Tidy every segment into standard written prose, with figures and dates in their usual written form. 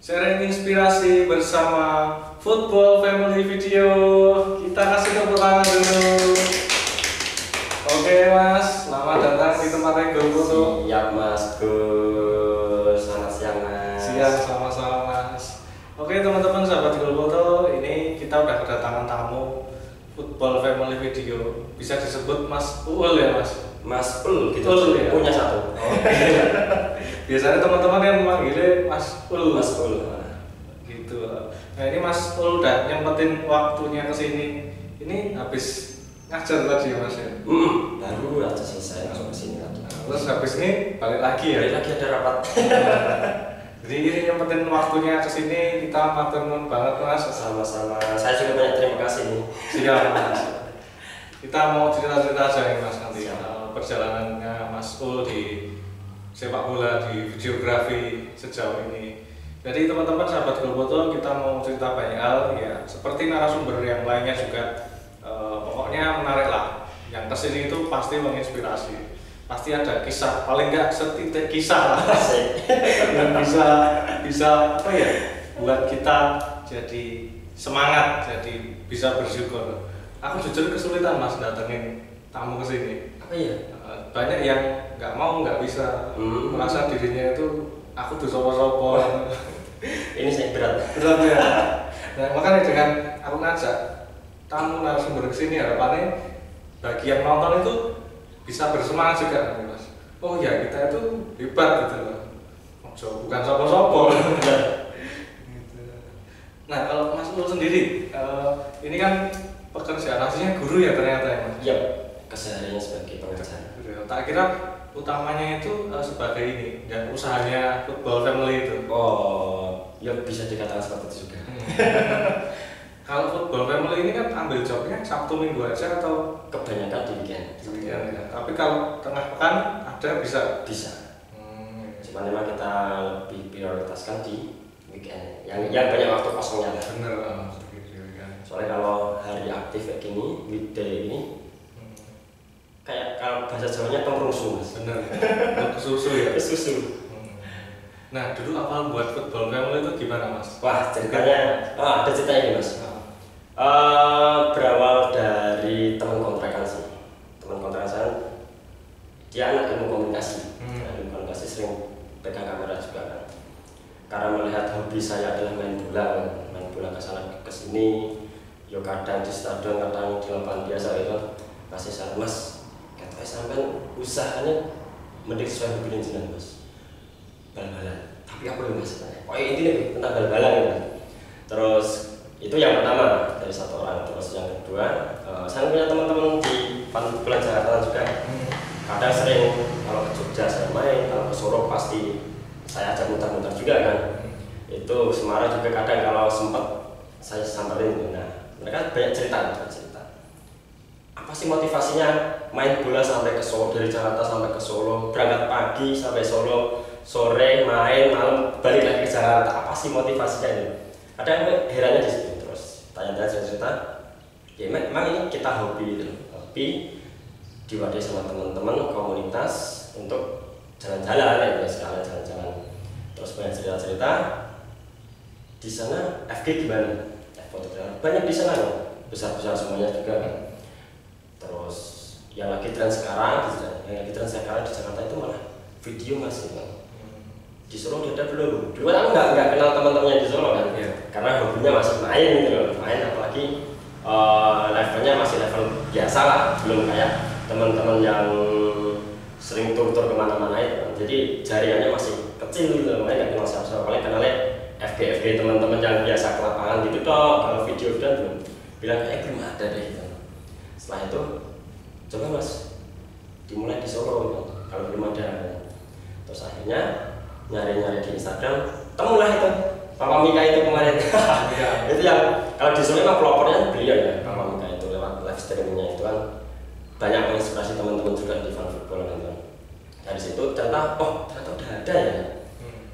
sharing inspirasi bersama Football Family Video. Kita kasih tepuk tangan dulu. Oke Mas, selamat datang di tempatnya Golfoto. Siap Mas Gus, selamat siang Mas. Siap, sama-sama Mas. Oke teman-teman sahabat Golfoto, ini kita udah kedatangan tamu Football Family Video. Bisa disebut Mas Uul ya Mas? Mas Ul gitu, ya? punya satu. Biasanya teman-teman yang memanggilnya Mas Ul. Mas Ul. Gitu. Nah ini Mas Ul udah nyempetin waktunya kesini. Ini habis ngajar tadi ya Mas ya? Baru aja selesai langsung kesini lagi. Terus habis ini balik lagi ya? Balik lagi ada rapat. Jadi ini nyempetin waktunya kesini, kita matur nuwun banget Mas. Sama-sama. Saya juga banyak terima kasih nih. Siap Mas. Kita mau cerita-cerita aja nih Mas nanti perjalanannya Mas Ul di sepak bola, di videografi sejauh ini. Jadi teman-teman sahabat Golfoto, kita mau cerita banyak hal ya, seperti narasumber yang lainnya juga. Pokoknya menarik lah. Yang kesini itu pasti menginspirasi. Pasti ada kisah, paling nggak setitik kisah lah yang bisa apa ya, buat kita jadi semangat, jadi bisa bersyukur. Aku jujur kesulitan Mas datengin tamu kesini. Apa ya? Banyak yang nggak mau, nggak bisa, merasa dirinya itu aku tuh sopo-sopo. Ini saya berat ya. Nah makanya dengan aku ngajak tamu narasumber kesini, harapannya bagi yang nonton itu bisa bersemangat juga Mas. Oh ya kita itu hebat gitu loh. Bukan sopo-sopo. Gitu. Nah kalau Mas Ul sendiri, ini kan pekerjaan aslinya guru ya ternyata ya Mas? Iya, kesehariannya sebagai pengajar. Tak kira utamanya itu sebagai ini dan usahanya Football Family itu. Oh, ya bisa dikatakan seperti itu juga. Kalau Football Family ini kan ambil jobnya Sabtu Minggu aja atau kebanyakan di weekend? Ya. Tapi kalau tengah pekan ada bisa? Bisa. Cuma memang kita lebih prioritaskan di weekend yang banyak waktu kosongnya lah. Bener. Soalnya kalau hari aktif kayak gini, weekday ini kayak kalau bahasa Jawanya pemrusuh Mas. Bener. Kesusu ya? Kesusu. Nah dulu awal buat Football Family itu gimana Mas? Wah ceritanya, ada ceritanya ini Mas. Berawal dari teman kontrakan sih. Teman kontrakan saya, dia anak ilmu komunikasi. Ilmu komunikasi sering pegang kamera juga kan. Karena melihat hobi saya adalah main bola ke sana ke sini. Yo kadang di stadion, kadang di lapangan biasa itu kasih saran Mas. Katanya sampai usahanya mending sesuai hobi jenengan Mas. Bal-balan. Tapi apa yang Mas? Oh ini nih tentang bal-balan gitu. Terus itu yang pertama dari satu orang. Terus yang kedua, saya punya teman-teman di Pantulan Jakarta juga. Kadang sering kalau ke Jogja saya main, kalau ke Solo pasti saya ajak muter-muter juga kan. Itu Semarang juga kadang kalau sempat saya samperin. Nah, mereka banyak cerita. Apa sih motivasinya main bola sampai ke Solo, dari Jakarta sampai ke Solo, berangkat pagi sampai Solo, sore main, malam balik lagi ke Jakarta. Apa sih motivasinya ini? Ada yang herannya di situ. Terus tanya-tanya cerita. Ya memang ini kita hobi gitu. Hobi diwadahi sama teman-teman komunitas untuk jalan-jalan ya, sekalian jalan-jalan. Terus banyak cerita-cerita. Di sana FG gimana? Fotografer banyak di sana loh, besar-besar semuanya juga kan. Terus yang lagi tren sekarang di Jakarta itu malah video Mas gitu. Di Solo udah ada belum? Dulu kan nggak kenal teman-temannya di Solo kan, karena hobinya masih main gitu loh, main apalagi levelnya masih level biasa lah, belum kayak teman-teman yang sering tur-tur kemana-mana itu. Jadi jaringannya masih kecil gitu loh, makanya nggak kenal siapa-siapa. Paling kenalnya FG teman-teman yang biasa ke lapangan gitu toh. Kalau video dan belum bilang belum ada deh gitu. Setelah itu coba Mas dimulai di Solo gitu. Kalau belum ada. Terus akhirnya nyari-nyari di Instagram, temulah itu Papa Mika itu kemarin. Itu yang kalau di Solo memang pelopornya beliau ya, Papa Mika itu lewat live streamingnya itu kan banyak menginspirasi teman-teman juga di fan football kan. Dari situ ternyata ternyata udah ada ya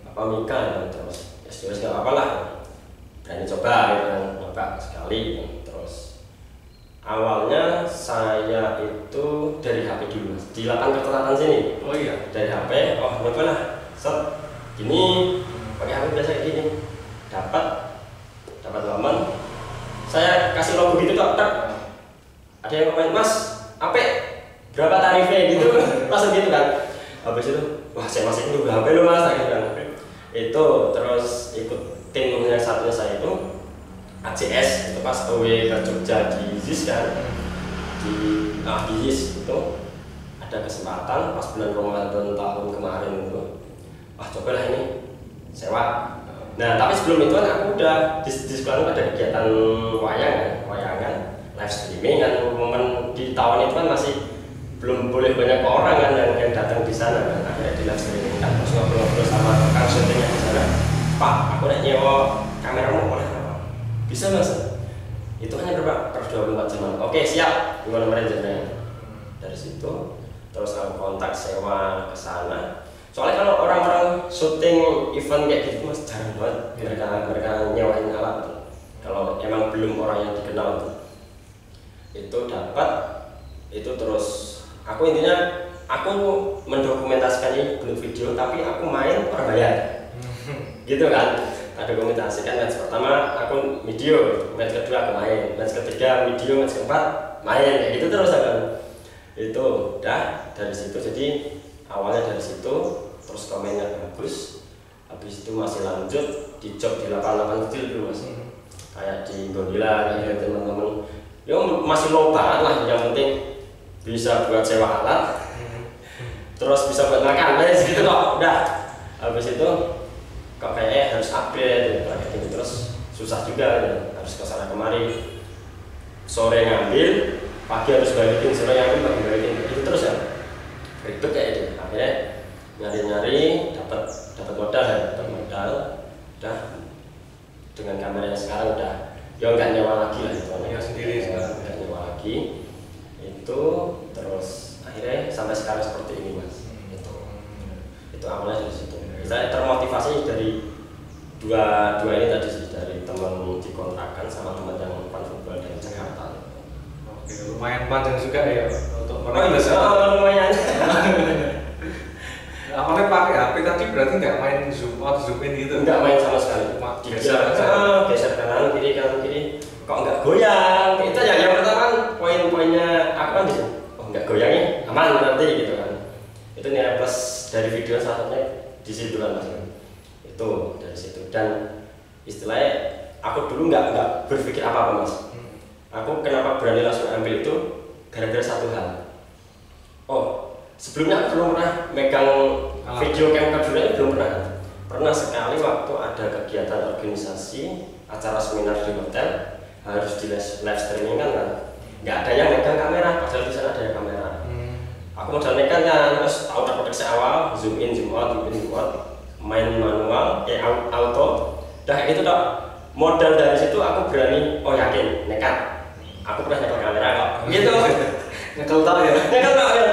Papa Mika ya. Terus ya nggak apa-apa lah, berani coba gitu kan, coba sekali. Terus awalnya saya itu dari HP dulu Mas, di lapangan pertanahan sini. Oh iya. Dari HP, menurut lah, set gini pakai HP biasa kayak gini. dapat momen, saya kasih logo gitu tok, ada yang komen, Mas, berapa tarifnya gitu, langsung gitu kan. Habis itu, wah saya masih itu berapa lo Mas, gitu kan. Itu terus ikut tim yang satunya saya itu ACS, itu pas away ke Jogja di ZIS kan, di ZIS itu ada kesempatan pas bulan Ramadan tahun kemarin itu, wah cobalah ini sewa. Nah tapi sebelum itu kan aku udah di sekolah ada kegiatan wayangan, live streaming kan. Momen di tahun itu kan masih belum boleh banyak orang kan yang datang di sana kan. Akhirnya di live streaming kan, terus ngobrol-ngobrol sama rekan syutingnya di sana. Pak, aku udah nyewa kameramu boleh apa? Bisa Mas? Itu hanya berapa? Per 24 jam. Oke siap. Gimana manajernya? Dari situ terus aku kontak sewa ke sana. Soalnya kalau orang-orang syuting event kayak gitu Mas jarang banget mereka nyewain alat. Kalau emang belum orang yang dikenal itu dapat, itu terus aku intinya aku mendokumentasikan ini bentuk video tapi aku main orang bayar. Gitu kan. Ada dokumentasikan match pertama aku video, match kedua aku main, match ketiga video, match keempat main kayak gitu terus kan. Itu udah dari situ, jadi awalnya dari situ terus komennya bagus, habis itu masih lanjut di job di lapangan kecil dulu Mas, kayak di Gondila kayak gitu teman-teman, ya masih low banget lah, yang penting bisa buat sewa alat, terus bisa buat makan, kayak segitu kok, udah. Habis itu kok kayaknya harus upgrade kayak gitu, terus susah juga ya, harus kesana kemari, sore ngambil, pagi harus balikin, sore ngambil, pagi balikin, itu terus ya, ribet kayak gitu. Akhirnya nyari-nyari dapat modal, udah dengan kamera yang sekarang udah ya nggak nyewa lagi lah itu, ya sendiri sekarang nggak nyewa lagi itu, terus akhirnya sampai sekarang seperti ini Mas. Itu awalnya dari situ. Saya termotivasi dari dua ini tadi sih, dari teman di kontrakan sama teman yang fan football dari Jakarta. Oke, lumayan panjang juga ya untuk lumayan. Awalnya pakai HP tadi berarti nggak main zoom out, zoom in gitu? Nggak main sama sekali. Cuma geser kanan kiri kok nggak goyang. Itu yang pertama poin-poinnya aku kan bisa, oh nggak goyangnya aman berarti gitu kan. Itu nilai plus dari video satunya di situ kan Mas. Itu dari situ, dan istilahnya aku dulu nggak berpikir apa-apa Mas. Aku kenapa berani langsung ambil itu gara-gara satu hal. Oh, sebelumnya aku belum pernah megang video camcorder dulu, belum pernah sekali waktu ada kegiatan organisasi acara seminar di hotel harus di live streaming kan, nggak ada yang megang kamera, padahal di sana ada kamera. Aku modal nekat kan, terus auto proteksi awal, zoom in, zoom out, main manual, auto, dah itu dok. Modal dari situ aku berani, oh yakin, nekat. Aku pernah nyekel kamera kok, gitu. Nyekel tau ya? Nyekel tau ya?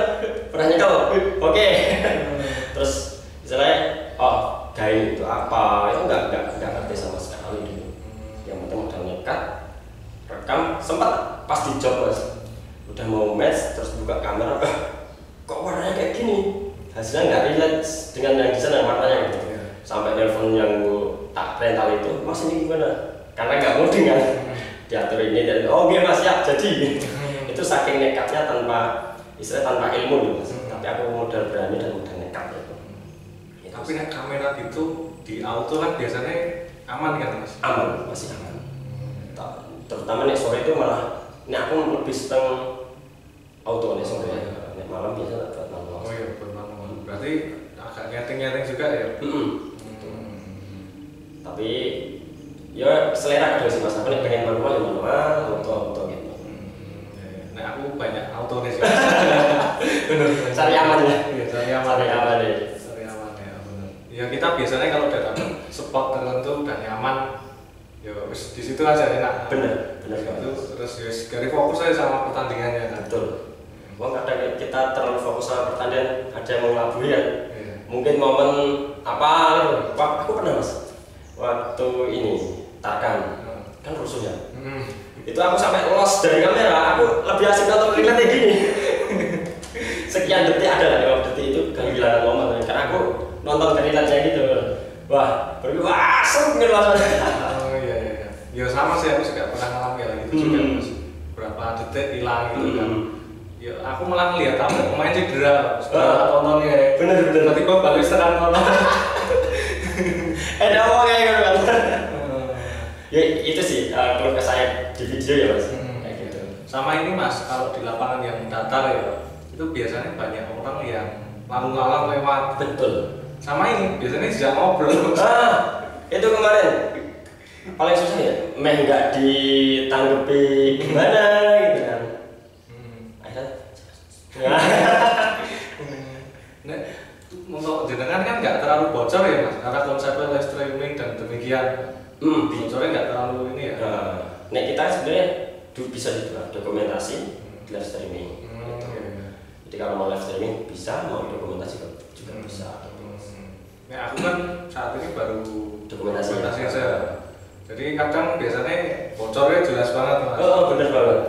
Pernah nyekel? Oke. Terus misalnya, oh gaya itu apa? Itu nggak ngerti sama sekali dulu. Yang penting modal nekat, rekam, sempat pas di job Mas. Udah mau match, terus buka kamera, kok warnanya kayak gini? Hasilnya nggak relate dengan yang di sana warnanya gitu. Sampai telepon yang tak rental itu, Mas ini gimana? Karena nggak muding kan, diatur ini dan oh iya Mas siap jadi. Itu saking nekatnya tanpa ilmu gitu Mas. Tapi aku modal berani dan modal nekat gitu. Tapi nek kamera gitu di auto kan biasanya aman kan Mas? Aman, masih aman. Terutama nek sore itu malah, nek aku lebih seneng auto nek sore. Nek malam biasa buat manual. Oh iya buat manual. Berarti agak nyeting juga ya? Tapi ya selera kedua sih Mas, aku nek pengen manual ya manual, auto gitu. Nah aku banyak auto nih sih. Bener, cari aman ya. Iya, cari aman ya. Cari aman ya, bener. Ya kita biasanya kalau udah dapat spot tertentu dan nyaman, ya wis di situ aja enak. Bener. Itu terus ya sekali fokus aja sama pertandingannya kan. Betul. Wah kadang kita terlalu fokus sama pertandingan, ada yang mengelabui ya. Iya. Mungkin momen apa gitu. Aku pernah Mas, waktu ini Tarkan kan rusuh ya. Itu aku sampai lost dari kamera, aku lebih asik nonton kayak gini. Sekian detik ada lah, 5 detik itu kehilangan momen karena aku nonton kerilatnya gitu. Wah, pergi wah, seru nih rasanya. Oh iya iya. Ya sama sih aku juga pernah ngalamin ya gitu juga Mas. Berapa detik hilang gitu kan. Ya aku malah ngeliat kamu pemain cedera, tontonnya. Bener. Tiba-tiba balik serang kono. Ada apa kayak gitu kan? Ya itu sih kalau ke saya di video ya Mas. Kayak gitu. Sama ini Mas, kalau di lapangan yang datar ya, itu biasanya banyak orang yang lalu lalang lewat. Betul. Sama ini biasanya tidak ngobrol. Itu kemarin paling susah ya, nggak ditanggapi gimana gitu kan. Akhirnya Nah, untuk jenengan kan nggak terlalu bocor ya Mas, karena konsepnya live streaming dan demikian. Bocornya nggak terlalu ini ya. Nah kita sebenarnya bisa juga dokumentasi live streaming. Jadi kalau mau live streaming bisa, mau dokumentasi juga bisa. Nah aku kan saat ini baru dokumentasi saja. Jadi kadang biasanya bocornya jelas banget Mas. Oh benar banget.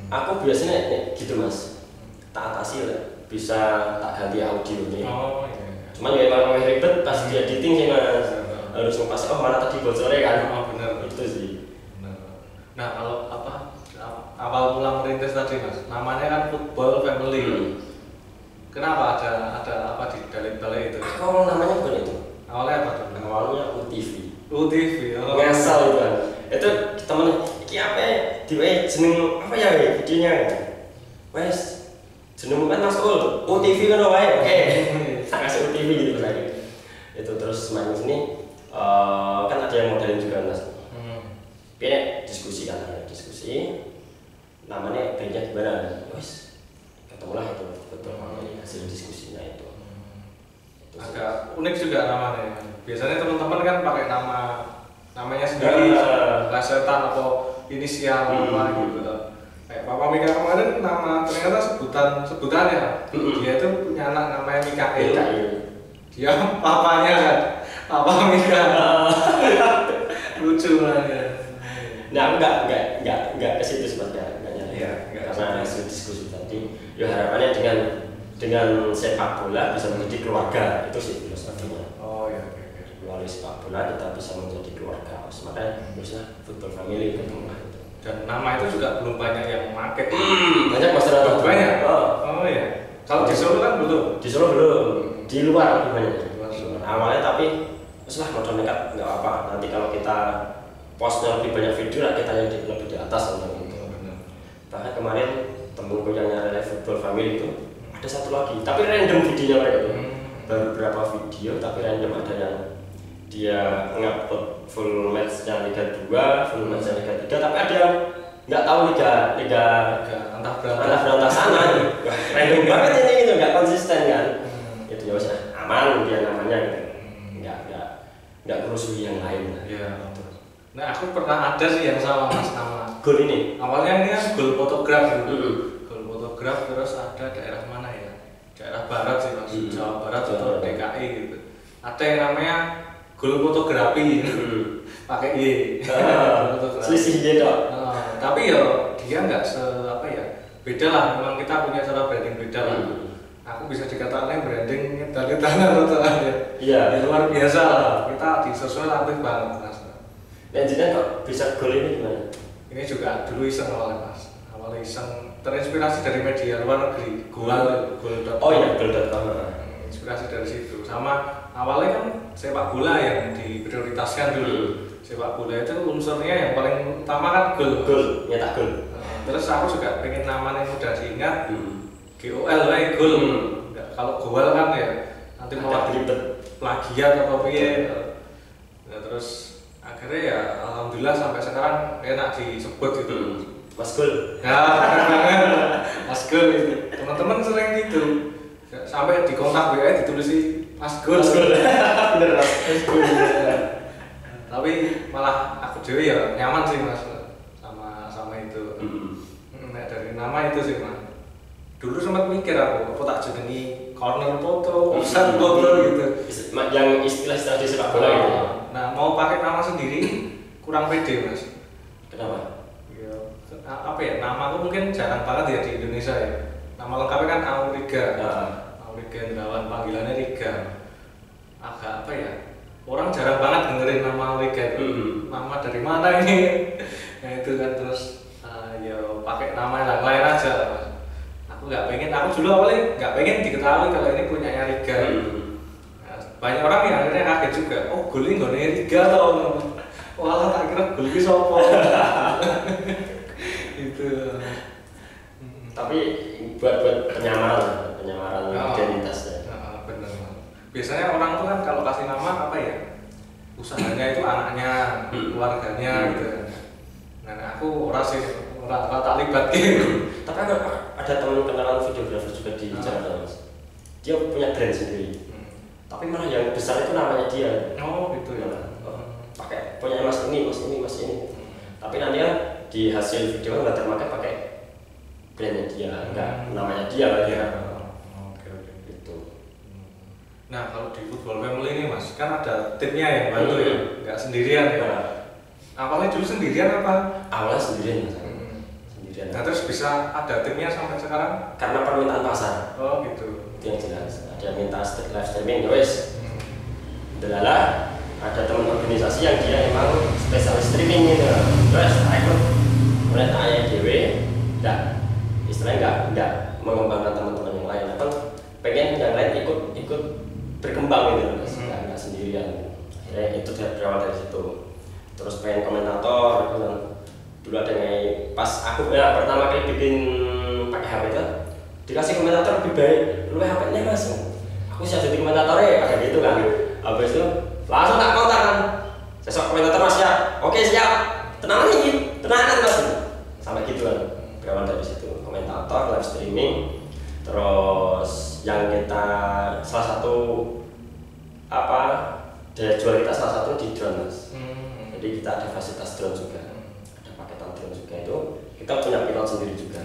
Aku biasanya gitu Mas, tak atasi lah. Bisa tak ganti audio nih. Oh iya. Cuman ya emang ribet pas di editing sih Mas. Harus ngepas mana tadi bocornya kan. Oh benar. Itu sih. Benar. Nah kalau awal mula merintis tadi Mas, namanya kan Football Family. Kenapa ada apa di balik itu? Kalau namanya bukan itu. Awalnya apa tuh? Awalnya UTV. UTV. Oh. Ngasal itu kan. Itu temen iki apa ya? Jeneng apa ya videonya? Wes jeneng kan Mas Ul. UTV kan wae. Oke. Tak kasih UTV gitu lagi. Itu terus main sini kan ada yang modelin juga Mas. Biar diskusi namanya bandnya gimana? Wes ketemulah itu betul hasil diskusinya itu. Agak unik juga namanya. Biasanya teman-teman kan pakai namanya sendiri, plesetan atau inisial apa gitu. Kayak Papa Mika kemarin nama ternyata sebutannya. Dia itu punya anak namanya Mikael. Dia papanya kan Papa Mika. Lucu banget. Nah, aku nggak ke situ sebenarnya. Karena hasil diskusi tadi, ya harapannya dengan sepak bola bisa menjadi keluarga, itu sih filosofinya. Oh iya. Melalui sepak bola kita bisa menjadi keluarga, makanya biasanya football family ketemu lah itu. Dan nama itu juga belum banyak yang memakai. Banyak masyarakat banyak. Oh iya. Kalau di Solo kan belum. Di Solo belum. Di luar lebih banyak. Awalnya tapi setelah modal nekat nggak apa. Nanti kalau kita postnya lebih banyak video lah kita yang lebih di atas tentang itu. Bahkan kemarin temenku yang nyari football family itu ada satu lagi, tapi random videonya mereka itu. Baru beberapa video tapi random, ada yang dia ngupload full matchnya Liga 2, full matchnya Liga 3, tapi ada yang nggak tahu liga entah berantah sana. Random banget ini gitu, nggak konsisten kan. Itu ya usah aman dia namanya gitu. Nggak kerusuh yang lain. Iya. Nah aku pernah ada sih yang sama Mas nama. Gol ini. Awalnya ini kan gol fotograf gitu. Gol fotograf terus ada daerah mana ya? Daerah barat sih Mas. Jawa Barat atau DKI gitu. Ada yang namanya gol fotografi. Pakai Y. Selisih Y dong. Tapi ya dia nggak beda lah. Memang kita punya cara branding beda lah. Aku bisa dikatakan branding dari tanah atau iya. Luar biasa lah. Kita di sosial aktif banget Mas. Dan jadi kok bisa gol ini gimana? Ini juga dulu iseng awalnya Mas. Awalnya iseng terinspirasi dari media luar negeri. Gol.com. Oh iya, gol.com. Inspirasi dari situ. Sama awalnya kan sepak bola yang diprioritaskan dulu. Sepak bola itu unsurnya yang paling utama kan gol. Gol, nyetak gol. Terus aku juga pengen namanya mudah diingat. GOL gol. Kalau gol kan ya nanti malah ribet plagiat atau piye. Nah, terus akhirnya ya alhamdulillah sampai sekarang enak disebut gitu. Mas Gol. Ya benar banget. Mas Gol itu. Teman-teman sering gitu. Sampai di kontak WA ditulisi Mas Gol. Mas Gol. Bener Mas Gol. Tapi malah aku dewe ya nyaman sih Mas sama itu. Nah, dari nama itu sih Mas. Dulu sempat mikir aku, apa tak jenengi corner foto, offside foto gitu. Yang istilah di sepak bola gitu. Nah, mau pakai nama sendiri kurang pede Mas. Kenapa? Ya, apa ya? Nama aku mungkin jarang banget ya di Indonesia ya. Nama lengkapnya kan Auriga. Auriga Indrawan, panggilannya Riga. Agak apa ya? orang jarang banget dengerin nama liga itu. Nama dari mana ini? Nah itu kan terus ya pakai nama yang lain aja. Aku nggak pengen, aku dulu awalnya nggak pengen diketahui kalau ini punyanya liga. Nah, banyak orang yang akhirnya kaget juga. Oh gol ini nggak liga loh. Walah tak kira gol ini sopo. Itu. Tapi buat penyamaran identitas ya. Benar. Biasanya orang tuh kan kalau kasih nama apa ya? Usahanya itu anaknya, keluarganya gitu. Nah aku orang tak libat gitu. Tapi ada teman kenalan videografer juga di Jakarta Mas. Dia punya brand sendiri. Tapi malah yang besar itu namanya dia. Oh gitu ya. Pakai punya mas ini. Tapi nanti kan di hasil video nggak terpakai pakai brandnya dia, enggak namanya dia lagi ya. Oke. Itu. Nah kalau di Football Family ini Mas, kan ada timnya yang bantu ya, nggak sendirian ya. Awalnya dulu sendirian apa? Awalnya sendirian Mas. Sendirian. Nah terus bisa ada timnya sampai sekarang? Karena permintaan pasar. Oh gitu. Itu yang jelas. Ada minta live streaming, ya wes. Delala, ada teman organisasi yang dia emang spesialis streaming gitu. Terus ikut mulai tanya dewe, istilahnya enggak mengembangkan teman-teman yang lain. Atau pengen yang lain ikut berkembang gitu, enggak sendirian. Akhirnya itu berawal dari situ. Terus pengen komentator, gitu. Dulu ada yang pas aku pertama kali bikin pakai HP itu dikasih komentator lebih baik, lu HP-nya Mas. Aku siap jadi komentator ya, kayak gitu kan. Habis itu langsung tak kontak kan. Sesok komentator Mas ya. Oke siap. Tenang Mas. Sampai gitu kan. Berawal dari situ. Komentator, live streaming. Terus yang kita salah satu daya jual kita salah satu di drone Mas. Jadi kita ada fasilitas drone juga. Ada paketan drone juga itu. Kita punya pilot sendiri juga.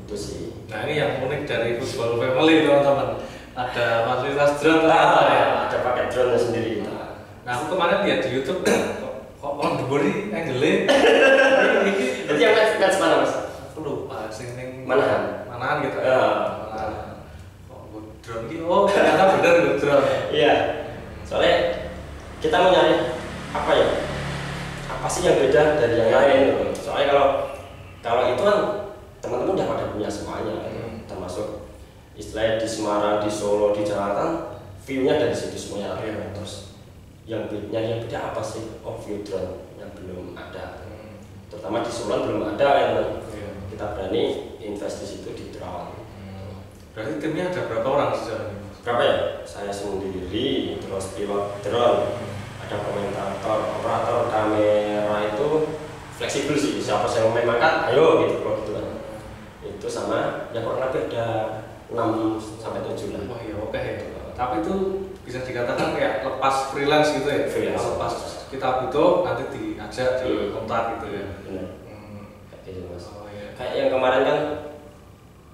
Itu sih. Nah ini yang unik dari Football Family teman-teman. Ada fasilitas drone ya. Ada paket drone sendiri kita. Nah aku kemarin lihat di YouTube kok on the body angle. Itu yang match mana Mas? Aku lupa sing ning Manahan gitu. Manahan. Kok drone iki ternyata bener drone. Iya. Soalnya kita mau nyari apa sih yang beda dari yang lain. Soalnya kalau itu kan teman-teman udah pada punya semuanya, termasuk istilahnya di Semarang, di Solo, di Jakarta, view-nya dari situ semuanya. Terus yang beda apa sih? View drone yang belum ada. Terutama di Solo belum ada yang kita berani invest di situ di drone. Berarti timnya ada berapa orang sejauh ini? Berapa ya? Saya sendiri, terus pilot drone, ada komentator, operator kamera itu fleksibel sih. Siapa yang memangkan, ayo gitu kalau gitu kan. Itu sama yang kurang lebih ada 6-7 lah. Wah ya oke. Tapi itu bisa dikatakan kayak lepas freelance gitu ya. Kalau pas kita butuh nanti diajak di kontak gitu ya. Benar. Kayak gitu Mas. Iya. Kayak yang kemarin kan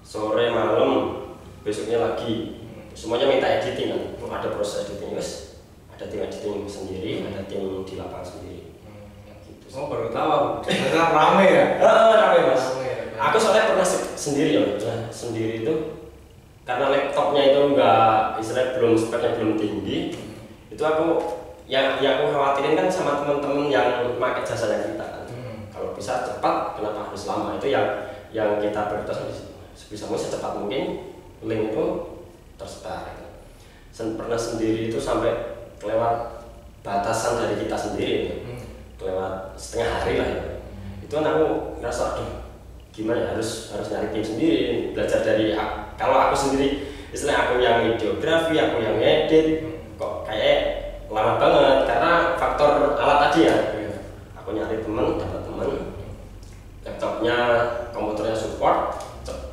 sore malam besoknya lagi semuanya minta editing kan. Ada proses editing guys. Ada tim editing sendiri, ada tim di lapangan sendiri. Gitu. Oh baru tahu. Ternyata rame ya. Rame Mas. Aku soalnya pernah sendiri ya. Sendiri itu karena laptopnya itu speknya belum tinggi, itu aku yang aku khawatirin kan sama teman-teman yang pakai jasanya kita kan. Kalau bisa cepat, kenapa harus lama? Itu yang kita prioritas sebisa mungkin secepat mungkin link itu tersebar. Pernah sendiri itu sampai kelewat batasan dari kita sendiri, kelewat setengah hari lah ya. Itu kan aku ngerasa gimana ya, harus nyari tim sendiri, belajar dari kalau aku sendiri istilahnya aku yang videografi, aku yang edit kok kayak lama banget karena faktor alat tadi ya. Aku nyari temen, dapat temen, laptopnya, komputernya support,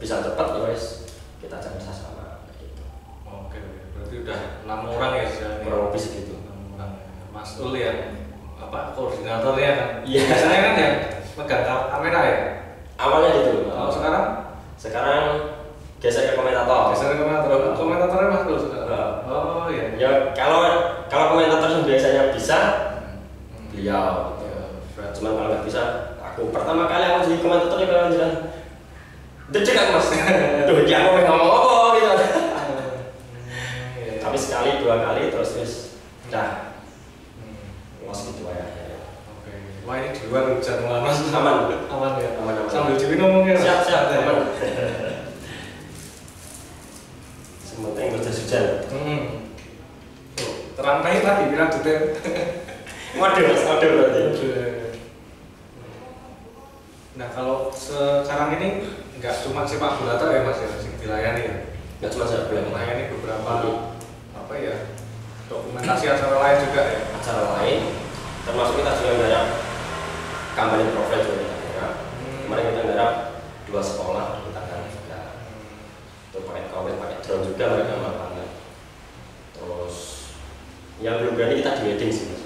bisa cepat ya wes kita cari sama gitu. Oke, berarti udah 6 orang ya sejauh ini. Kurang lebih segitu. 6 orang. Mas Ul ya, koordinatornya kan? Iya. Biasanya kan yang pegang kamera ya. Awalnya gitu. Kalau sekarang? Sekarang geser ke komentator. Komentatornya Mas Ul sekarang. Oh iya. Ya kalau komentator yang biasanya bisa beliau. Cuman kalau nggak bisa, aku pertama kali aku jadi komentatornya kalau jalan dicek aku Mas. Duh, dia mau ngomong apa gitu. Tapi sekali 2 kali terus udah Sementing berjas hujan. Terang naik tadi bilang detail. Waduh mas, waduh berarti. Nah kalau sekarang ini nggak cuma sepak bola ya mas ya, yang dilayani ya. Nggak cuma sepak bola, melayani beberapa apa ya dokumentasi acara lain juga ya. Acara lain, termasuk kita juga garap kampanye profil juga kita garap. Kemarin kita garap 2 sekolah kita garap juga. Itu pakai kamera, pakai drone juga mereka melakukan. Terus yang belum berani kita di wedding sih mas.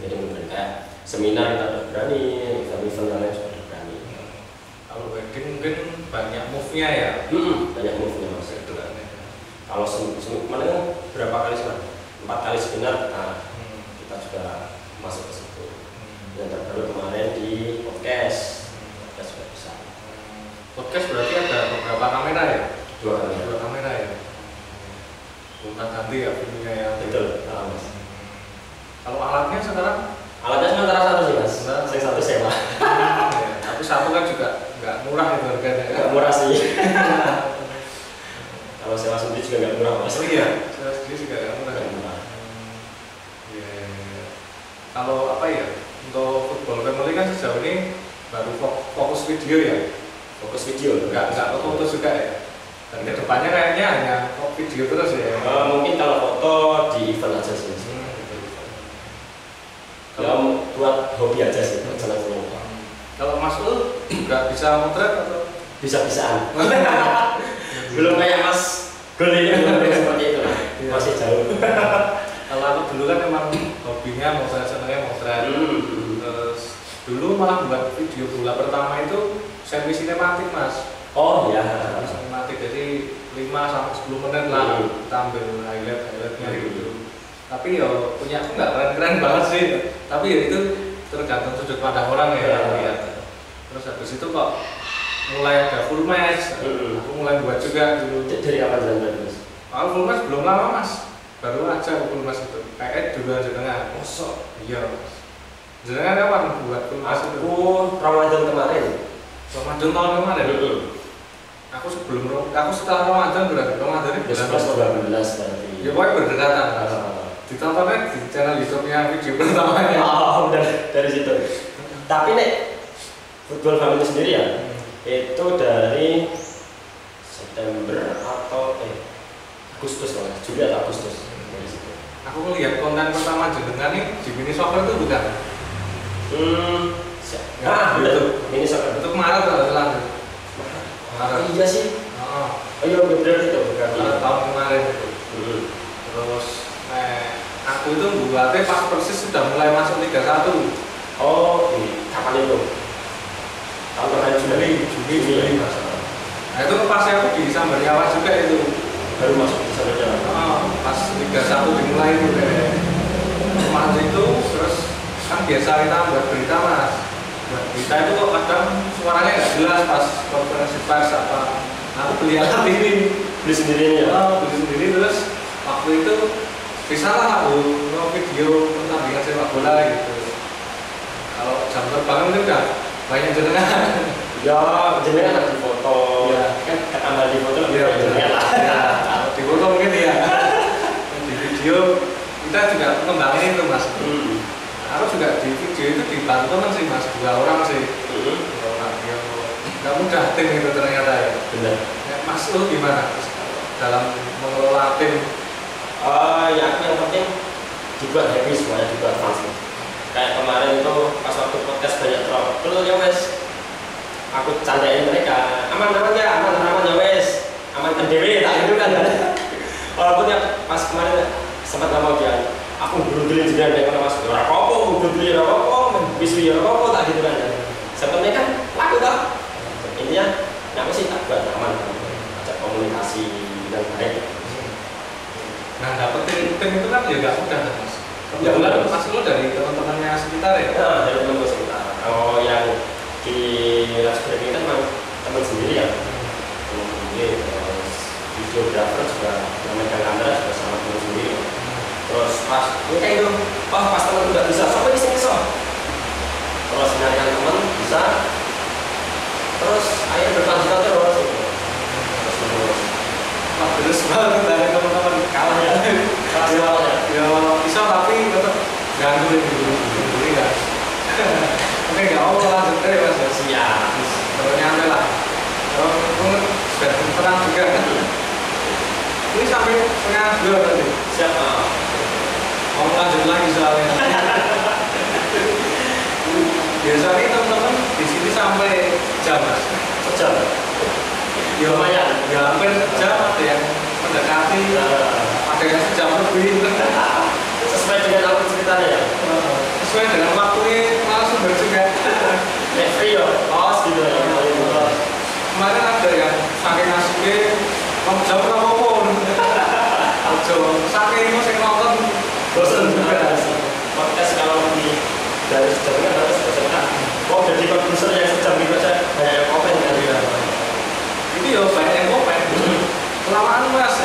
Jadi belum kayak seminar kita udah berani, event yang lain sudah udah berani. Kalau wedding mungkin banyak move-nya ya. Banyak move-nya mas. Kalau kemarin berapa kali sih? 4 kali seminar kita juga masuk ke situ. Yang terbaru kemarin di podcast juga bisa. Podcast berarti ada beberapa kamera ya? 2 kamera ya. Bukan ganti ya videonya ya. Betul. Mas. Kalau alatnya sekarang? Alatnya sementara 1 sih mas. Yang 1 sewa. Tapi 1 kan juga nggak murah itu harganya. Nggak murah sih. Kalau sewa sendiri juga nggak murah mas. Oh iya, sewa sendiri juga nggak murah. Kalau apa ya, untuk football family kan sejauh ini baru fokus video ya. Fokus video, nggak ke foto juga ya. Dan kedepannya kayaknya hanya video terus ya. Mungkin kalau foto di event aja sih. Ya buat hobi aja sih, senang-senang. Kalau Mas Ul nggak bisa motret atau? Bisa-bisaan. Belum kayak Mas Gol ini seperti itu lah. Masih jauh. Kalau aku dulu kan memang hobinya motret, senangnya motret. Terus dulu malah buat video bola pertama itu semi sinematik mas. Oh iya. Sinematik jadi 5-10 menit lah kita ambil highlightnya gitu. Tapi ya punya aku nggak keren-keren banget sih. Tapi ya itu tergantung sudut pandang orang ya lihat. Terus habis itu kok mulai ada full match, aku mulai buat juga dulu. Dari apa jalan mas? Kalau full match belum lama mas, baru aja full match itu. Kayak dulu aja tengah. Mosok? Iya mas. Jangan kapan buat full match itu? Aku Ramadan kemarin. Ramadan tahun kemarin. Aku setelah Ramadan berarti Ramadan ini bulan 12 berarti. Ya pokoknya berdekatan mas. Ditontonnya di channel YouTube-nya video pertamanya. Oh, dari situ. Tapi nek football family sendiri ya, itu dari September atau Agustus lah, Juli atau Agustus dari situ. Aku ngelihat konten pertama jenengan nih di mini soccer itu bukan? Betul. Mini soccer itu Maret atau Maret? Maret. Iya sih. Oh iya benar itu. Maret tahun kemarin itu. Terus aku itu buatnya pas persis sudah mulai masuk Liga 1. Oh, kapan itu? Tahun kemarin Juli. Nah itu pas aku di Sambariawan juga itu. Baru masuk di Sambariawan. Pas Liga 1 dimulai itu kemarin itu, terus kan biasa kita buat berita mas. Buat berita itu kok kadang suaranya nggak jelas pas konferensi pers apa. Aku beli alat ini. Beli sendiri ya? Beli sendiri terus waktu itu bisa lah aku video pertandingan sepak bola gitu. Kalau jam terbang itu udah banyak jenengan. Ya jenengan ada di foto. Ya kan tambah di foto lebih banyak jenengan lah. Ya di foto mungkin ya. Di video kita juga mengembangin itu mas. Aku juga di video itu dibantu teman sih mas, 2 orang sih. 2 orang ya. Gak mudah tim itu ternyata ya. Benar. Mas lu gimana dalam mengelola tim? Ya yang penting dibuat happy semuanya, dibuat fun sih. Kayak kemarin itu pas waktu podcast banyak trouble ya wes, aku candain mereka aman ya wes, aman dewe tak gitu kan. Walaupun ya pas kemarin sempat nggak mau dia, aku buru-buru juga dari mana mas, rapopo buru-buru rapopo, biswi rapopo tak gitu kan. Sebenarnya kan laku tak. Intinya aku sih tak buat aman, ajak komunikasi dengan baik. Nah, dapetin tim itu kan ya gak mudah kan mas. Kebetulan mas lo dari teman-temannya sekitar ya? Nah, dari teman-teman sekitar. Kalau yang di Lasbrek ini kan memang teman sendiri ya. Teman sendiri, terus videografer juga yang megang kamera juga sama teman sendiri. Terus pas ini kayak itu, pas teman nggak bisa, sampai di sini so. Terus nyarikan teman bisa. Terus akhirnya berkelanjutan terus. Terus terus baru dari teman-teman kalah ya. Ya bisa tapi tetap ganggu dulu jadi ya. Oke nggak mau lanjut deh mas ya. Siap. Kalau nyantai lah. Kalau sudah tenang juga. Ini sampai setengah 2 berarti. Siap. Mau lanjut lagi soalnya. Biasanya teman-teman di sini sampai jam mas. Sejam. Ya lumayan. Ya hampir jam ada yang mendekati. Ada yang sejam lebih. Sesuai dengan alur ceritanya ya. Sesuai dengan waktunya langsung juga. Free ya. Pas gitu ya. Kemarin ada yang saking asiknya jam apapun. Saking itu saya nonton Bosan juga. Podcast kalau di dari sejamnya harus bosan kan. Oh jadi produser yang sejam gitu aja banyak yang komen kan ya. Itu ya banyak yang komen. Kelamaan mas.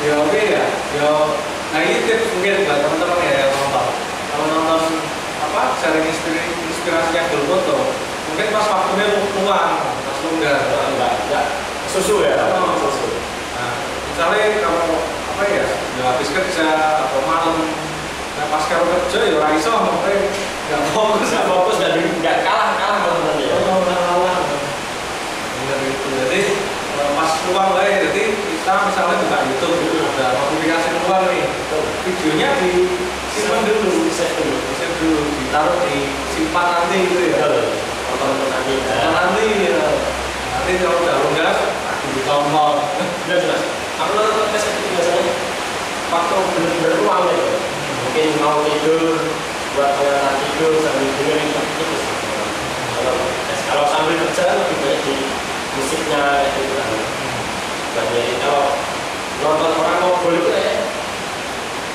Ya oke ya. Ya nah ini tips mungkin buat teman-teman ya yang nonton. Kalau nonton apa sharing inspirasinya berfoto, mungkin pas waktunya luang, pas longgar. Enggak. Susu ya. Susu. Nah, misalnya kalau apa ya habis kerja atau malam, nah pas kalau kerja ya ora iso mungkin nggak fokus nggak kalah teman-teman ya. Benar itu. Jadi pas luang lah ya, jadi kita misalnya buka YouTube gitu, ada notifikasi keluar nih, videonya disimpan dulu, save dulu, ditaruh di simpan nanti gitu ya. Nonton nanti. Nanti ya. Nanti kalau udah longgar, aku ditonton. Jelas. Aku nonton podcast itu biasanya waktu bener-bener luang gitu. Mungkin mau tidur, buat pengantar tidur sambil dengerin itu. Kalau sambil kerja lebih banyak di musiknya gitu kan. Jadi kalau nonton orang ngobrol itu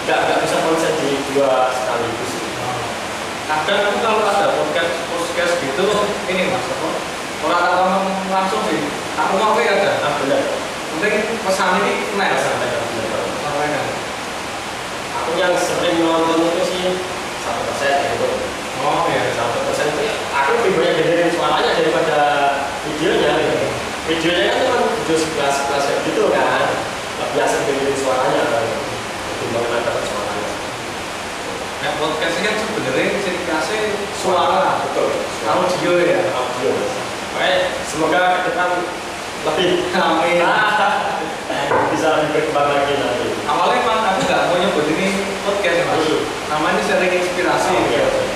nggak bisa konsen di dua sekaligus. Kadang aku kalau ada podcast gitu, ini mas, orang langsung sih. Aku mau ada. Benar. Penting pesan ini kena Sampaikan. Aku yang sering nonton itu sih 1% gitu. Oh iya. 1% itu aku lebih banyak dengerin suaranya daripada videonya. Gitu. Videonya kan cuma video sekelas gitu kan. Biasa dengerin suaranya kan. Gimana dapat suaranya. Nah, podcast ini kan sebenarnya ciri khasnya suara. Betul. Audio ya. Audio. Oke, semoga ke depan lebih Amin. bisa lebih berkembang lagi nanti. Awalnya emang aku nggak mau nyebut ini podcast mas. Namanya sharing inspirasi.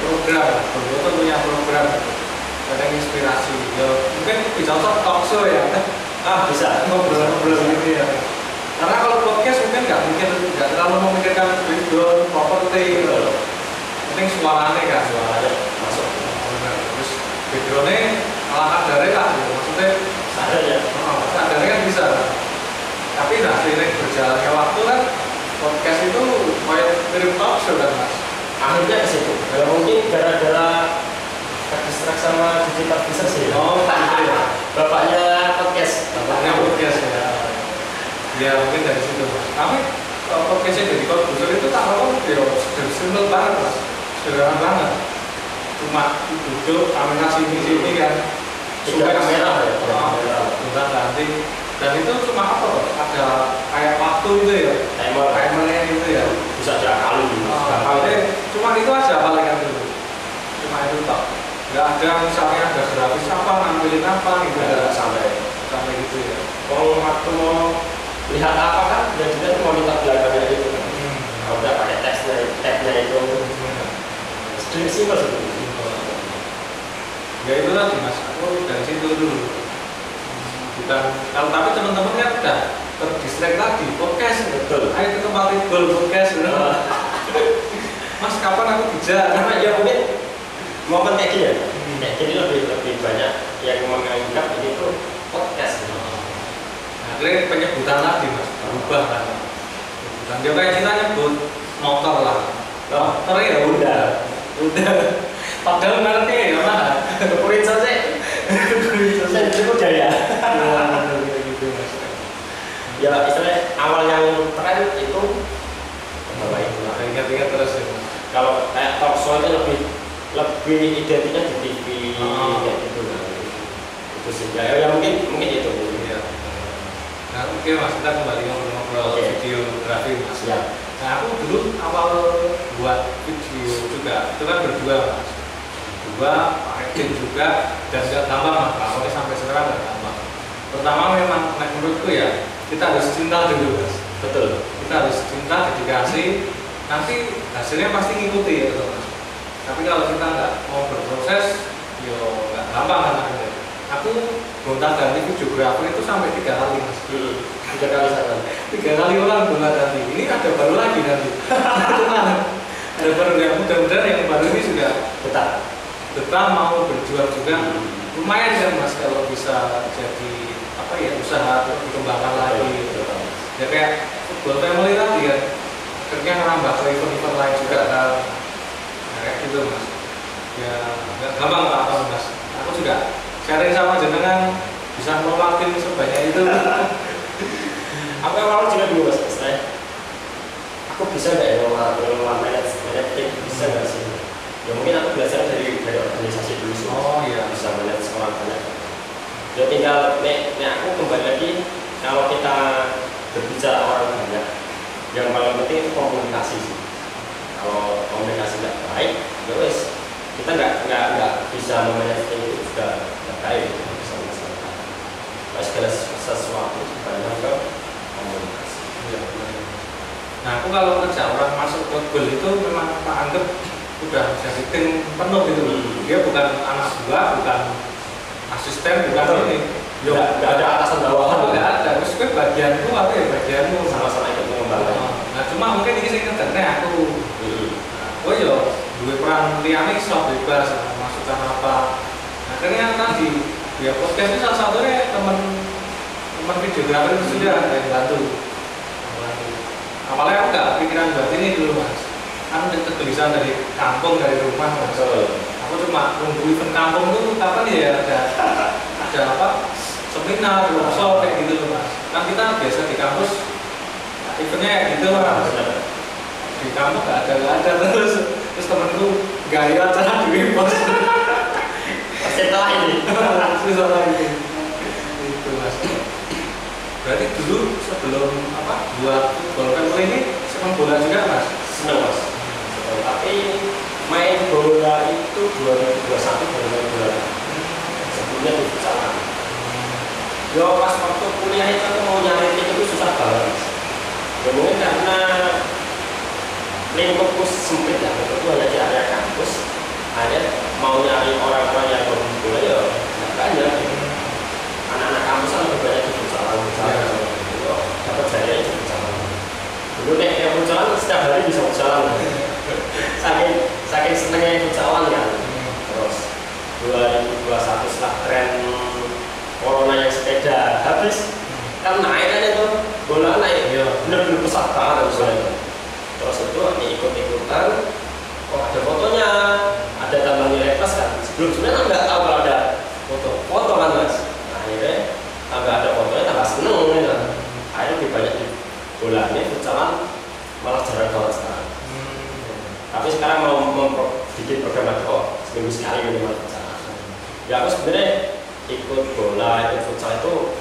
Program. Betul punya program. Sharing inspirasi. Ya, mungkin bisa talk show ya. Bisa. Ngobrol gitu ya. Karena kalau podcast mungkin nggak terlalu memikirkan background, properti. Penting suaranya kan. Suaranya masuk. Terus backgroundnya ala kadarnya lah. Maksudnya Sadarnya. Sadarnya kan bisa. Tapi nah seiring berjalannya waktu kan podcast itu kayak mirip talk show kan mas. Akhirnya ke situ. Ya mungkin gara-gara terdistract sama digital bisa sih. Oh gitu ya. Bapaknya podcast ya. Ya mungkin dari situ mas. Tapi kalau podcastnya jadi produser itu tak apa ya simple banget mas. Sederhana banget. Cuma duduk kamera sini kan. Sudah kamera ya. Sudah ganti. Dan itu cuma apa? Ada kayak waktu itu ya. Timernya itu ya. Bisa diakali. Cuma itu aja paling kan dulu. Cuma itu tak. Nggak ada misalnya ada grafis apa, nampilin apa gitu. Nggak sampai gitu ya. Kalau waktu mau lihat apa kan, dan juga mau minta belakangnya itu kan. Kalau udah pakai tabnya itu. Sedikit simpel sebetulnya. Ya itu tadi mas, aku dari situ dulu. Bukan, kalau tapi teman-teman kan udah terdistract lagi, podcast. Betul. Ayo ke tempat tidur podcast. Mas kapan aku bisa? Karena ya mungkin momen kayak gini ya. Kayak gini lebih banyak yang menganggap ini tuh podcast. Akhirnya penyebutan lagi mas, berubah kan. Penyebutan dia kayak kita nyebut motor lah. Motor ya udah. Padahal ngerti ya mana? Kurin saja. Saya cukup jaya. Ya istilahnya awal yang tren itu apa itu? Ingat-ingat terus ya. Kalau kayak talk show itu lebih identiknya di TV kayak gitu kan. Itu sih. Ya mungkin itu. Iya. Nah, oke Mas, kita kembali ngobrol videografi Mas. Ya. Nah, aku dulu awal buat video juga, itu kan berdua Mas. Berdua, editing juga, dan gak gampang Mas. Awalnya sampai sekarang gak gampang. Pertama memang menurutku ya, kita harus cinta dulu Mas. Betul. Kita harus cinta, dedikasi, nanti hasilnya pasti ngikuti ya gitu Mas. Tapi kalau kita nggak mau berproses, yo nggak gampang kan akhirnya. Aku gonta ganti videografer itu sampai 3 kali Mas. 3 kali sana. 3 kali orang gonta ganti. Ini ada baru lagi nanti. Ada baru yang mudah-mudahan yang baru ini sudah betah mau berjuang juga. Lumayan kan Mas kalau bisa jadi apa ya usaha dikembangkan lagi. Ya kayak football family tadi kan. Akhirnya nambah ke event-event lain juga kan. Kayak gitu Mas. Ya nggak gampang apa Mas. Aku juga sharing sama jenengan bisa mewakili sebanyak itu. Aku awalnya juga dulu Mas, aku bisa nggak ya ngelola managing, bisa nggak sih? Ya mungkin aku belajar dari organisasi dulu sih. Oh iya. Bisa manage orang banyak. Ya tinggal aku kembali lagi kalau kita berbicara orang banyak, yang paling penting itu komunikasi sih. Kalau komunikasi nggak baik, ya wes kita nggak bisa memanage itu sudah nggak baik, bisa masalah. Kalau segala sesuatu sebenarnya ke komunikasi. Ya, nah aku kalau kerja orang masuk football itu memang tak anggap udah jadi tim penuh gitu. Dia bukan anak buah, bukan asisten, bukan ini. Nggak ada atasan bawahan. Nggak ada. Terus gue bagianku apa ya bagianmu sama-sama ikut mengembangkan. Nah cuma mungkin ini sih ngeternya aku. Oh iya, dua peran liane sok bebas masukan apa. Nah, akhirnya tadi ya podcast ini salah satunya teman videografer itu sudah ada yang bantu. Awalnya aku nggak pikiran buat ini dulu Mas. Kan kegelisahan dari kampung dari rumah Mas. Aku cuma nunggu event kampung tuh kapan ya ada apa seminar, workshop kayak gitu loh Mas. Kan kita biasa di kampus eventnya gitu Mas. Di kampus nggak ada terus temenku gaya acara di bos. Setelah ini itu Mas. Berarti dulu sebelum apa buat football family ini senang bola juga Mas? Senang Mas. Tapi main bola itu 2021 baru main bola. Sebelumnya di futsal. Yo pas waktu kuliah itu aku mau nyari tim itu susah banget. Ya mungkin karena lingkupku sempit ya, itu hanya di area kampus. Ada mau nyari orang-orang yang hobi bola ya nggak banyak. Anak-anak kampus kan lebih banyak di futsalan, dapat jaya di futsalan. Dulu nek futsalan setiap hari bisa futsalan. Saking senengnya futsalan kan. Terus 2021 setelah tren corona yang sepeda habis kan naik kan itu bola naik bener-bener pesat banget misalnya. Terus itu ikut-ikutan kok ada fotonya, ada tambah nilai plus kan. Sebelumnya kan nggak tahu kalau ada foto kan Mas. Nah, akhirnya tambah ada fotonya tambah seneng kan. Akhirnya lebih banyak di bolanya futsalan malah jarang banget sekarang. Tapi sekarang mau bikin program lagi seminggu sekali minimal futsalan. Ya aku sebenarnya ikut bola, ikut futsal itu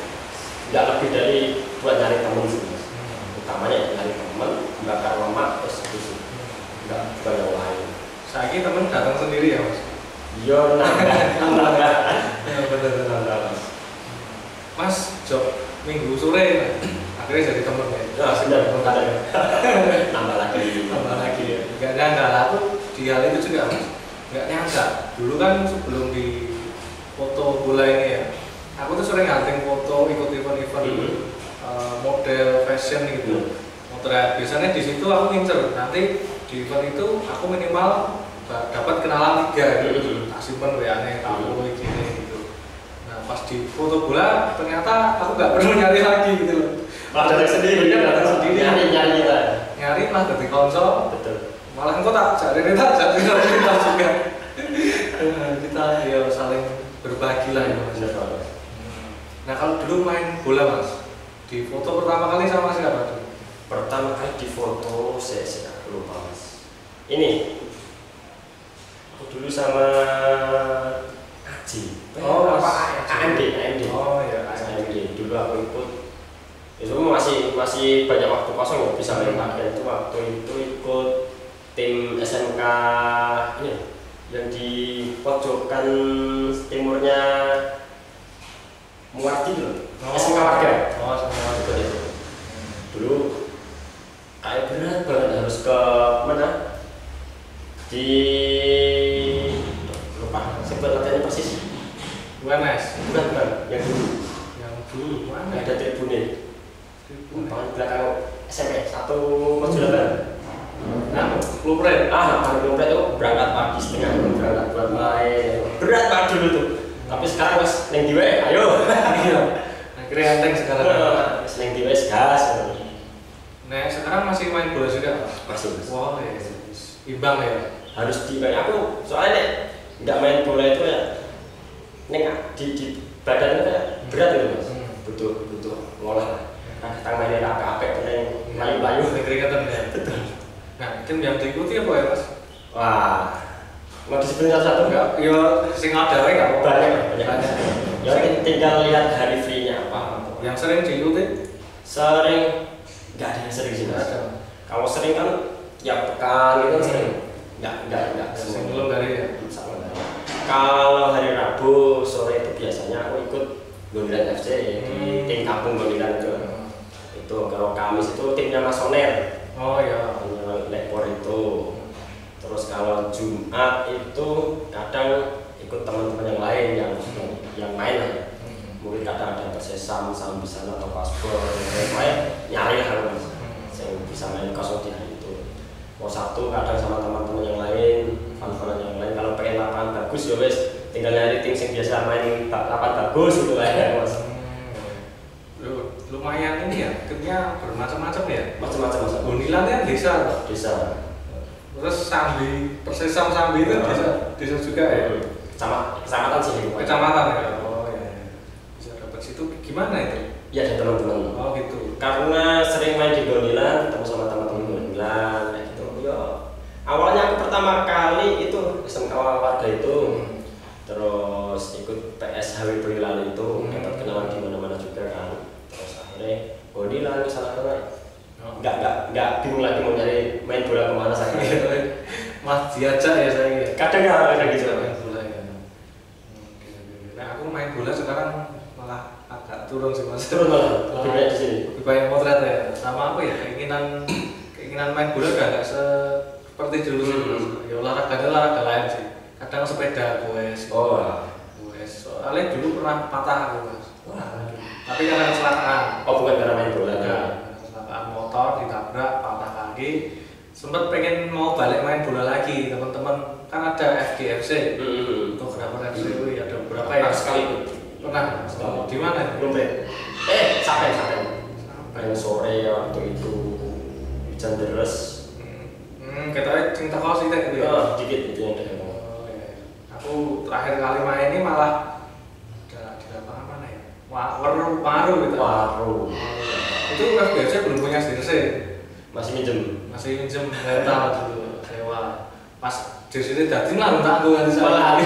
nggak lebih dari buat nyari temen sih Mas. Utamanya nyari temen, bakar lemak, terus itu nggak bukan yang lain. Saya temen datang sendiri ya Mas? Iya nambah bener Mas. Mas job minggu sore akhirnya jadi temen ya? Ya sudah nambah lagi ya. Nggak nyangka lah aku di hal itu juga Mas. Nggak nyangka dulu kan sebelum di foto bola ini ya, aku tuh sering hunting foto, ikut event-event model fashion gitu. Motret biasanya di situ aku ngincer nanti di event itu aku minimal dapat kenalan 3 gitu. Tak simpen WA-nya, tak follow IG-nya gitu. Nah pas di foto bola ternyata aku nggak perlu nyari lagi gitu loh. Datang sendiri kan, datang sendiri nyari lah dari konsol. Betul. Malah engkau tak jadi kita juga. Kita ya saling berbagi lah ya Mas. Nah kalau dulu main bola Mas, di foto pertama kali sama siapa tuh? Pertama kali di foto saya lupa Mas. Ini aku dulu sama Aji. Oh apa AMD. Oh ya AMD. Dulu aku ikut masih banyak waktu kosong ya bisa main padel. Itu waktu itu ikut tim SMK ini yang di pojokan timurnya Muardi loh. SMK Warga. Oh, sama Ikut itu. Dulu kayak berat banget harus ke mana? Di lupa sebut latihannya persis. UNS. Bukan yang dulu. Yang dulu mana? Ada tribunnya. Paling belakang SMP 1/8. Nah, blueprint. Blueprint itu berangkat pagi setengah berangkat buat main. Berat banget dulu tuh. Tapi sekarang mas neng diwe, ayo. Iya. Akhirnya enteng sekarang. Neng diwe gas. Nah, sekarang masih main bola juga? Masih mas. Wah, ya. Imbang ya. Harus di kayak aku soalnya nek nggak main bola itu ya neng di badan itu kayak berat gitu mas. Butuh ngolah lah. Nah, tangan mainnya apa-apa pengen layu-layu. Keringetan ya. Betul. Nah, tim yang diikuti apa ya mas? Wah, mau disebutin satu-satu nggak? Ya, sing ada wae nggak apa-apa. Banyak. Ya tinggal lihat hari free-nya apa. Yang sering diikuti? Sering, nggak ada yang sering sih mas. Kalau sering kan tiap pekan gitu sering. Nggak. Sing belum dari ya. Sama. Kalau hari Rabu sore itu biasanya aku ikut Gondilan FC di tim kampung Gondilan itu. Itu kalau Kamis itu timnya Masoner. Oh ya. Lekor itu. Terus kalau Jumat itu kadang ikut teman-teman yang lain yang main lah ya. Mungkin kadang ada Persesam, Sambisan atau Paspor, nyari lah mas. Saya bisa main kosong di hari itu. Mau Sabtu kadang sama teman-teman yang lain, fan-fanan yang lain. Kalau pengen lapangan bagus ya wes, tinggal nyari tim yang biasa main lapangan bagus gitu lah ya mas. Lumayan ini ya, timnya bermacam-macam ya. Macam-macam mas. Gondilan kan desa. Desa. Terus Persesam Sambi itu desa juga ya. Sama kecamatan sih. Kecamatan ya. Oh ya. Bisa dapat situ gimana itu? Ya ada teman-teman. Oh gitu. Karena sering main di Gondilan, ketemu sama teman-teman Gondilan, kayak gitu. Ya. Awalnya aku pertama kali itu SMK Warga itu, terus ikut PSHW Boyolali itu, dapat kenalan di mana-mana juga kan. Terus akhirnya Gondilan kesana kemari. Nggak bingung lagi mau nyari main bola kemana saya. Mas diajak ya saya. Kadang ada gitu. Main bola ya. Nah aku main bola sekarang malah agak turun sih mas. Turun malah. Lebih banyak di sini. Lebih banyak motret ya. Sama apa ya keinginan main bola udah nggak seperti dulu sih. Ya olahraga lain sih. Kadang sepeda goes. Oh. Goes. Soalnya dulu pernah patah aku mas. Wah. Tapi karena kecelakaan. Oh bukan karena main bola. Ya. Motor ditabrak, patah kaki, sempat pengen mau balik main bola lagi. Teman-teman kan ada FGFC, untuk berapa FC itu ada beberapa ya? Sekali pernah. Di mana? Belum deh. Sampai yang sore waktu itu hujan deras. Kita cinta kau sih teh ya. Dikit itu yang ada. Oh iya. Aku terakhir kali main ini malah di lapangan mana ya? Waru gitu. Waru. Itu kan biasanya belum punya jersey. Masih minjem rental dulu sewa. Pas jersey dadi lah tak nggo nganti salah.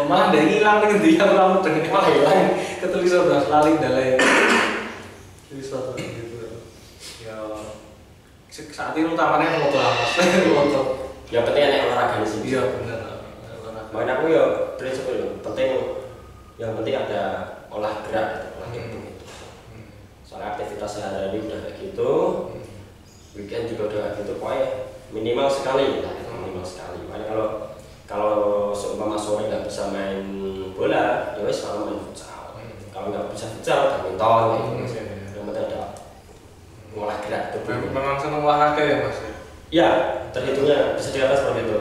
Malah ada hilang dengan dia kamu dengan wah hilang. Ketulisan udah lali dalai. Tulisan gitu. Ya saat ini utamanya foto Mas. Foto. Ya penting ada olahraga di sini. Iya benar. Olahraga. Main aku ya prinsip itu penting. Yang penting ada olah gerak gitu. Soalnya aktivitas sehari-hari udah kayak gitu, weekend juga udah kayak gitu, pokoknya minimal sekali lah, minimal sekali. Makanya kalau seumpama sore nggak bisa main bola, ya wes malam main futsal. Kalau nggak bisa futsal, badminton, gitu. Yang penting ada olah gerak itu. Memang seneng olahraga ya mas? Ya, terhitungnya bisa dikatakan seperti itu.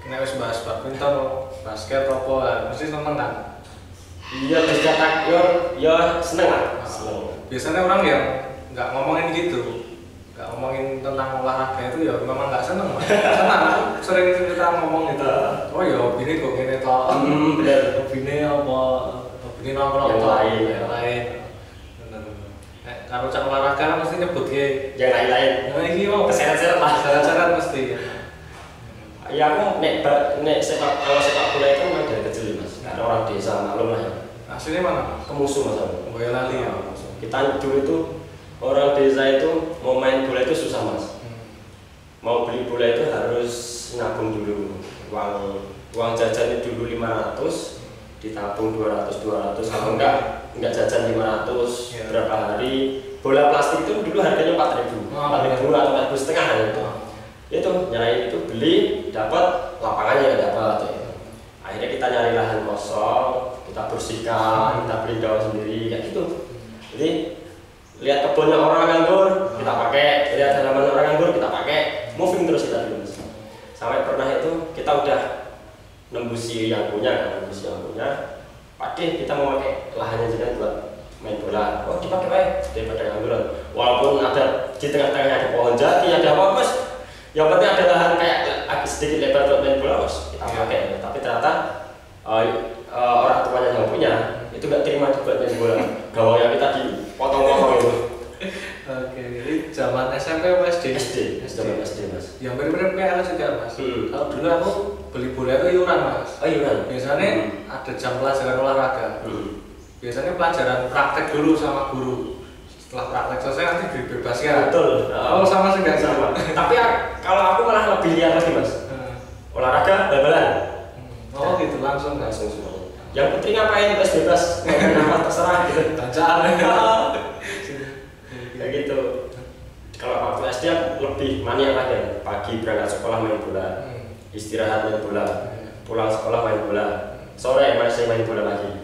Kena wes bahas badminton, basket, apa, mesti seneng kan? Iya, bisa dikatakan, ya seneng lah. Biasanya orang yang nggak ngomongin gitu, nggak ngomongin tentang olahraga itu ya memang nggak seneng mas. Senang, aku sering cerita ngomong gitu. Oh ya, ini kok gini toh. Bener. Ini apa? Ini nongkrong yang lain. Bener. Kalau cak olahraga kan mesti nyebut ke yang lain-lain. Nah ini mau keseret-seret lah. Keseret-seret mesti. Ya aku kalau sepak bola itu memang dari kecil mas. Ada orang desa maklum lah ya. Aslinya mana? Kemusuh mas. Boyolali ya. Kita dulu itu orang desa 200 kalau enggak jajan 500 Iya. berapa hari. Bola plastik itu dulu harganya 4.000 atau 4.500 itu. Itu nyari itu beli dapat lapangannya dapat. Akhirnya kita nyari lahan kosong, kita bersihkan, kita beli daun sendiri kayak gitu. Jadi lihat kebunnya orang nganggur kita pakai, lihat halaman orang nganggur kita pakai, moving terus kita dulu. Sampai pernah itu kita udah nembusi yang punya, Pakde kita mau pakai lahannya juga buat main bola. Oh dipakai baik daripada ngangguran. Walaupun ada di tengah-tengahnya ada pohon jati, ada apa bos. Yang penting ada lahan kayak agak sedikit lebar buat main bola bos. Kita pakai. Tapi ternyata orang tuanya yang punya itu nggak terima buat main bola. Gawangnya kita dipotong-potong itu. Oke, jadi zaman SMP apa SD? Zaman SD mas. Yang mirip-mirip kayak aku juga mas. Kalau dulu aku beli bola itu iuran mas. Oh iuran. Biasanya ada jam pelajaran olahraga. Biasanya pelajaran praktek dulu sama guru. Setelah praktek selesai nanti dibebaskan. Betul. Oh sama sih nggak sama. Tapi kalau aku malah lebih lihat lagi mas. Olahraga, bal-balan. Oh gitu langsung semuanya. Yang penting ngapain bebas, apa terserah gitu. Bacaan. Kayak gitu. Kalau waktu SD lebih maniak lagi. Pagi berangkat sekolah main bola, istirahat main bola, pulang sekolah main bola, sore masih main bola lagi.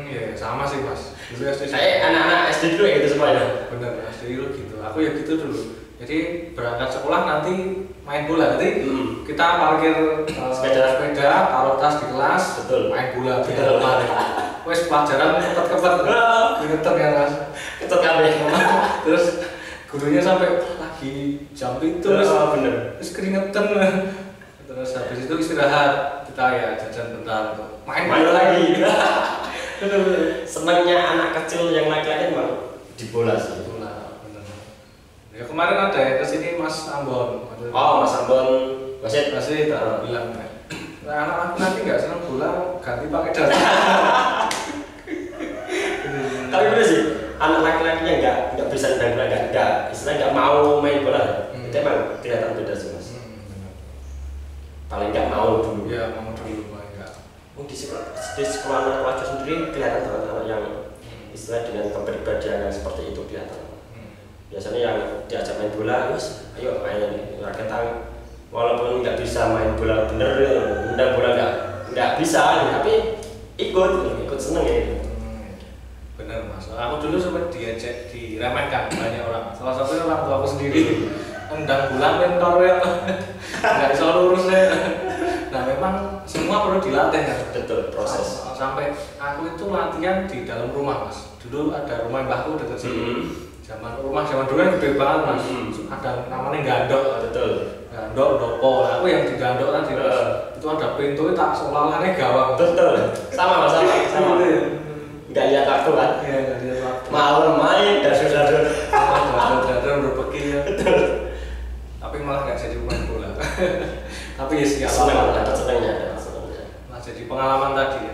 Iya sama sih mas. Dulu SD saya anak-anak SD dulu ya gitu semuanya. Bener SD dulu gitu. Aku ya gitu dulu. Jadi berangkat sekolah nanti main bola. Nanti kita parkir sepeda, taruh tas di kelas, betul. Main bola. Betul. Wes pelajaran kepet-kepet. Ingeter ya mas. Ketet kabeh. Terus gurunya sampai lagi jam itu terus keringetan. Terus habis itu istirahat. Kita ya jajan bentar untuk main lagi. Senangnya anak kecil yang laki-laki memang di bola sih. Bola, bener. Ya kemarin ada ya kesini Mas Ambon. Oh Mas Ambon, wasit bilang. Nah, anak-anak nanti nggak senang bola, ganti pakai dada. Tapi bener sih, anak laki-laki yang nggak bisa main bola, nggak istilahnya nggak mau main bola, itu emang kelihatan beda sih mas. Paling nggak mau dulu. Ya mau dulu enggak. Di sekolah anak wajah sendiri kelihatan teman-teman yang istilah dengan kepribadian yang seperti itu kelihatan. Biasanya yang diajak main bola, mas, ayo main raketan. Walaupun nggak bisa main bola bener, bola nggak bisa, tapi ikut seneng ya. Bener mas. Aku dulu sempat diajak diremehkan banyak orang. Salah satunya orang tua aku sendiri. Undang bulan mentor ya, nggak bisa lurus ya. Nah memang semua perlu dilatih kan. Betul, proses. Sampai aku itu latihan di dalam rumah mas. Dulu ada rumah mbahku dekat sini. Zaman dulu kan gede banget mas. Ada namanya gandok. Betul. Gandok, dopo. Aku yang di gandok tadi itu ada pintu tak seolah-olahnya gawang. Betul. Sama. Nggak lihat waktu kan? Iya nggak lihat waktu. Malam main dadur. Dadur berpikir ya. Betul. Tapi malah nggak jadi main bola. Tapi ya sih dapat senangnya. Nah jadi pengalaman tadi ya.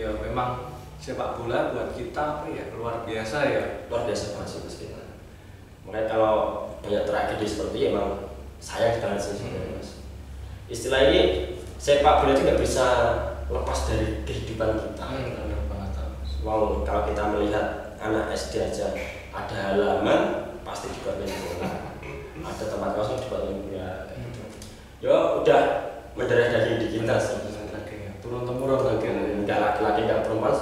Ya memang sepak bola buat kita apa ya luar biasa ya. Luar biasa banget sih mas kita. Makanya kalau banyak tragedi seperti ini emang sayang sekali sih sebenarnya mas. Istilah ini sepak bola itu nggak bisa lepas dari kehidupan kita. Benar banget. Wow, kalau kita melihat anak SD aja ada halaman pasti dibuat main bola. Ada tempat kosong dibuat main bola. Ya udah mendarah daging di kita sih. Turun temurun lagi. Nggak laki-laki nggak perempuan,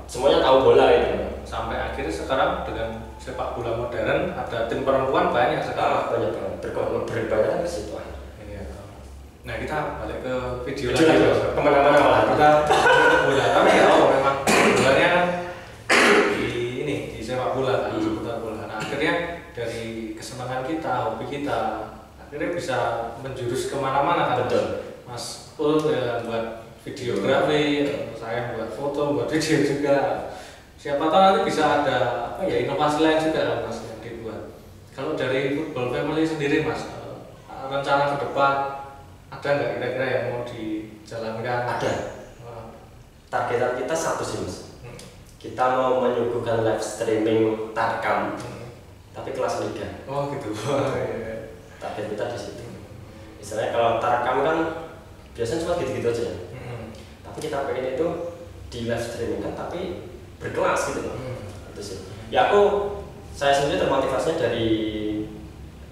semuanya tahu bola itu. Sampai akhirnya sekarang dengan sepak bola modern ada tim perempuan banyak sekarang. Banyak banget. Berbanyak ke situ aja. Iya. Nah kita balik ke video lagi. Kemana-mana malah kita bola. Tapi ya memang bolanya di sepak bola kan seputar bola. Nah akhirnya dari kesenangan kita, hobi kita akhirnya bisa menjurus kemana-mana kan. Betul. Mas Ul ya buat videografi, saya buat foto, buat video juga. Siapa tahu nanti bisa ada apa ya inovasi lain juga kan mas yang dibuat. Kalau dari Football Family sendiri mas, rencana ke depan ada nggak kira-kira yang mau dijalankan? Ada. Targetan kita satu sih mas. Kita mau menyuguhkan live streaming Tarkam, tapi kelas liga. Oh gitu. Target kita di situ. Misalnya kalau Tarkam kan biasanya cuma gitu-gitu aja. Tapi kita pengen itu di live streaming kan tapi berkelas gitu loh. Itu sih. Ya saya sendiri termotivasinya dari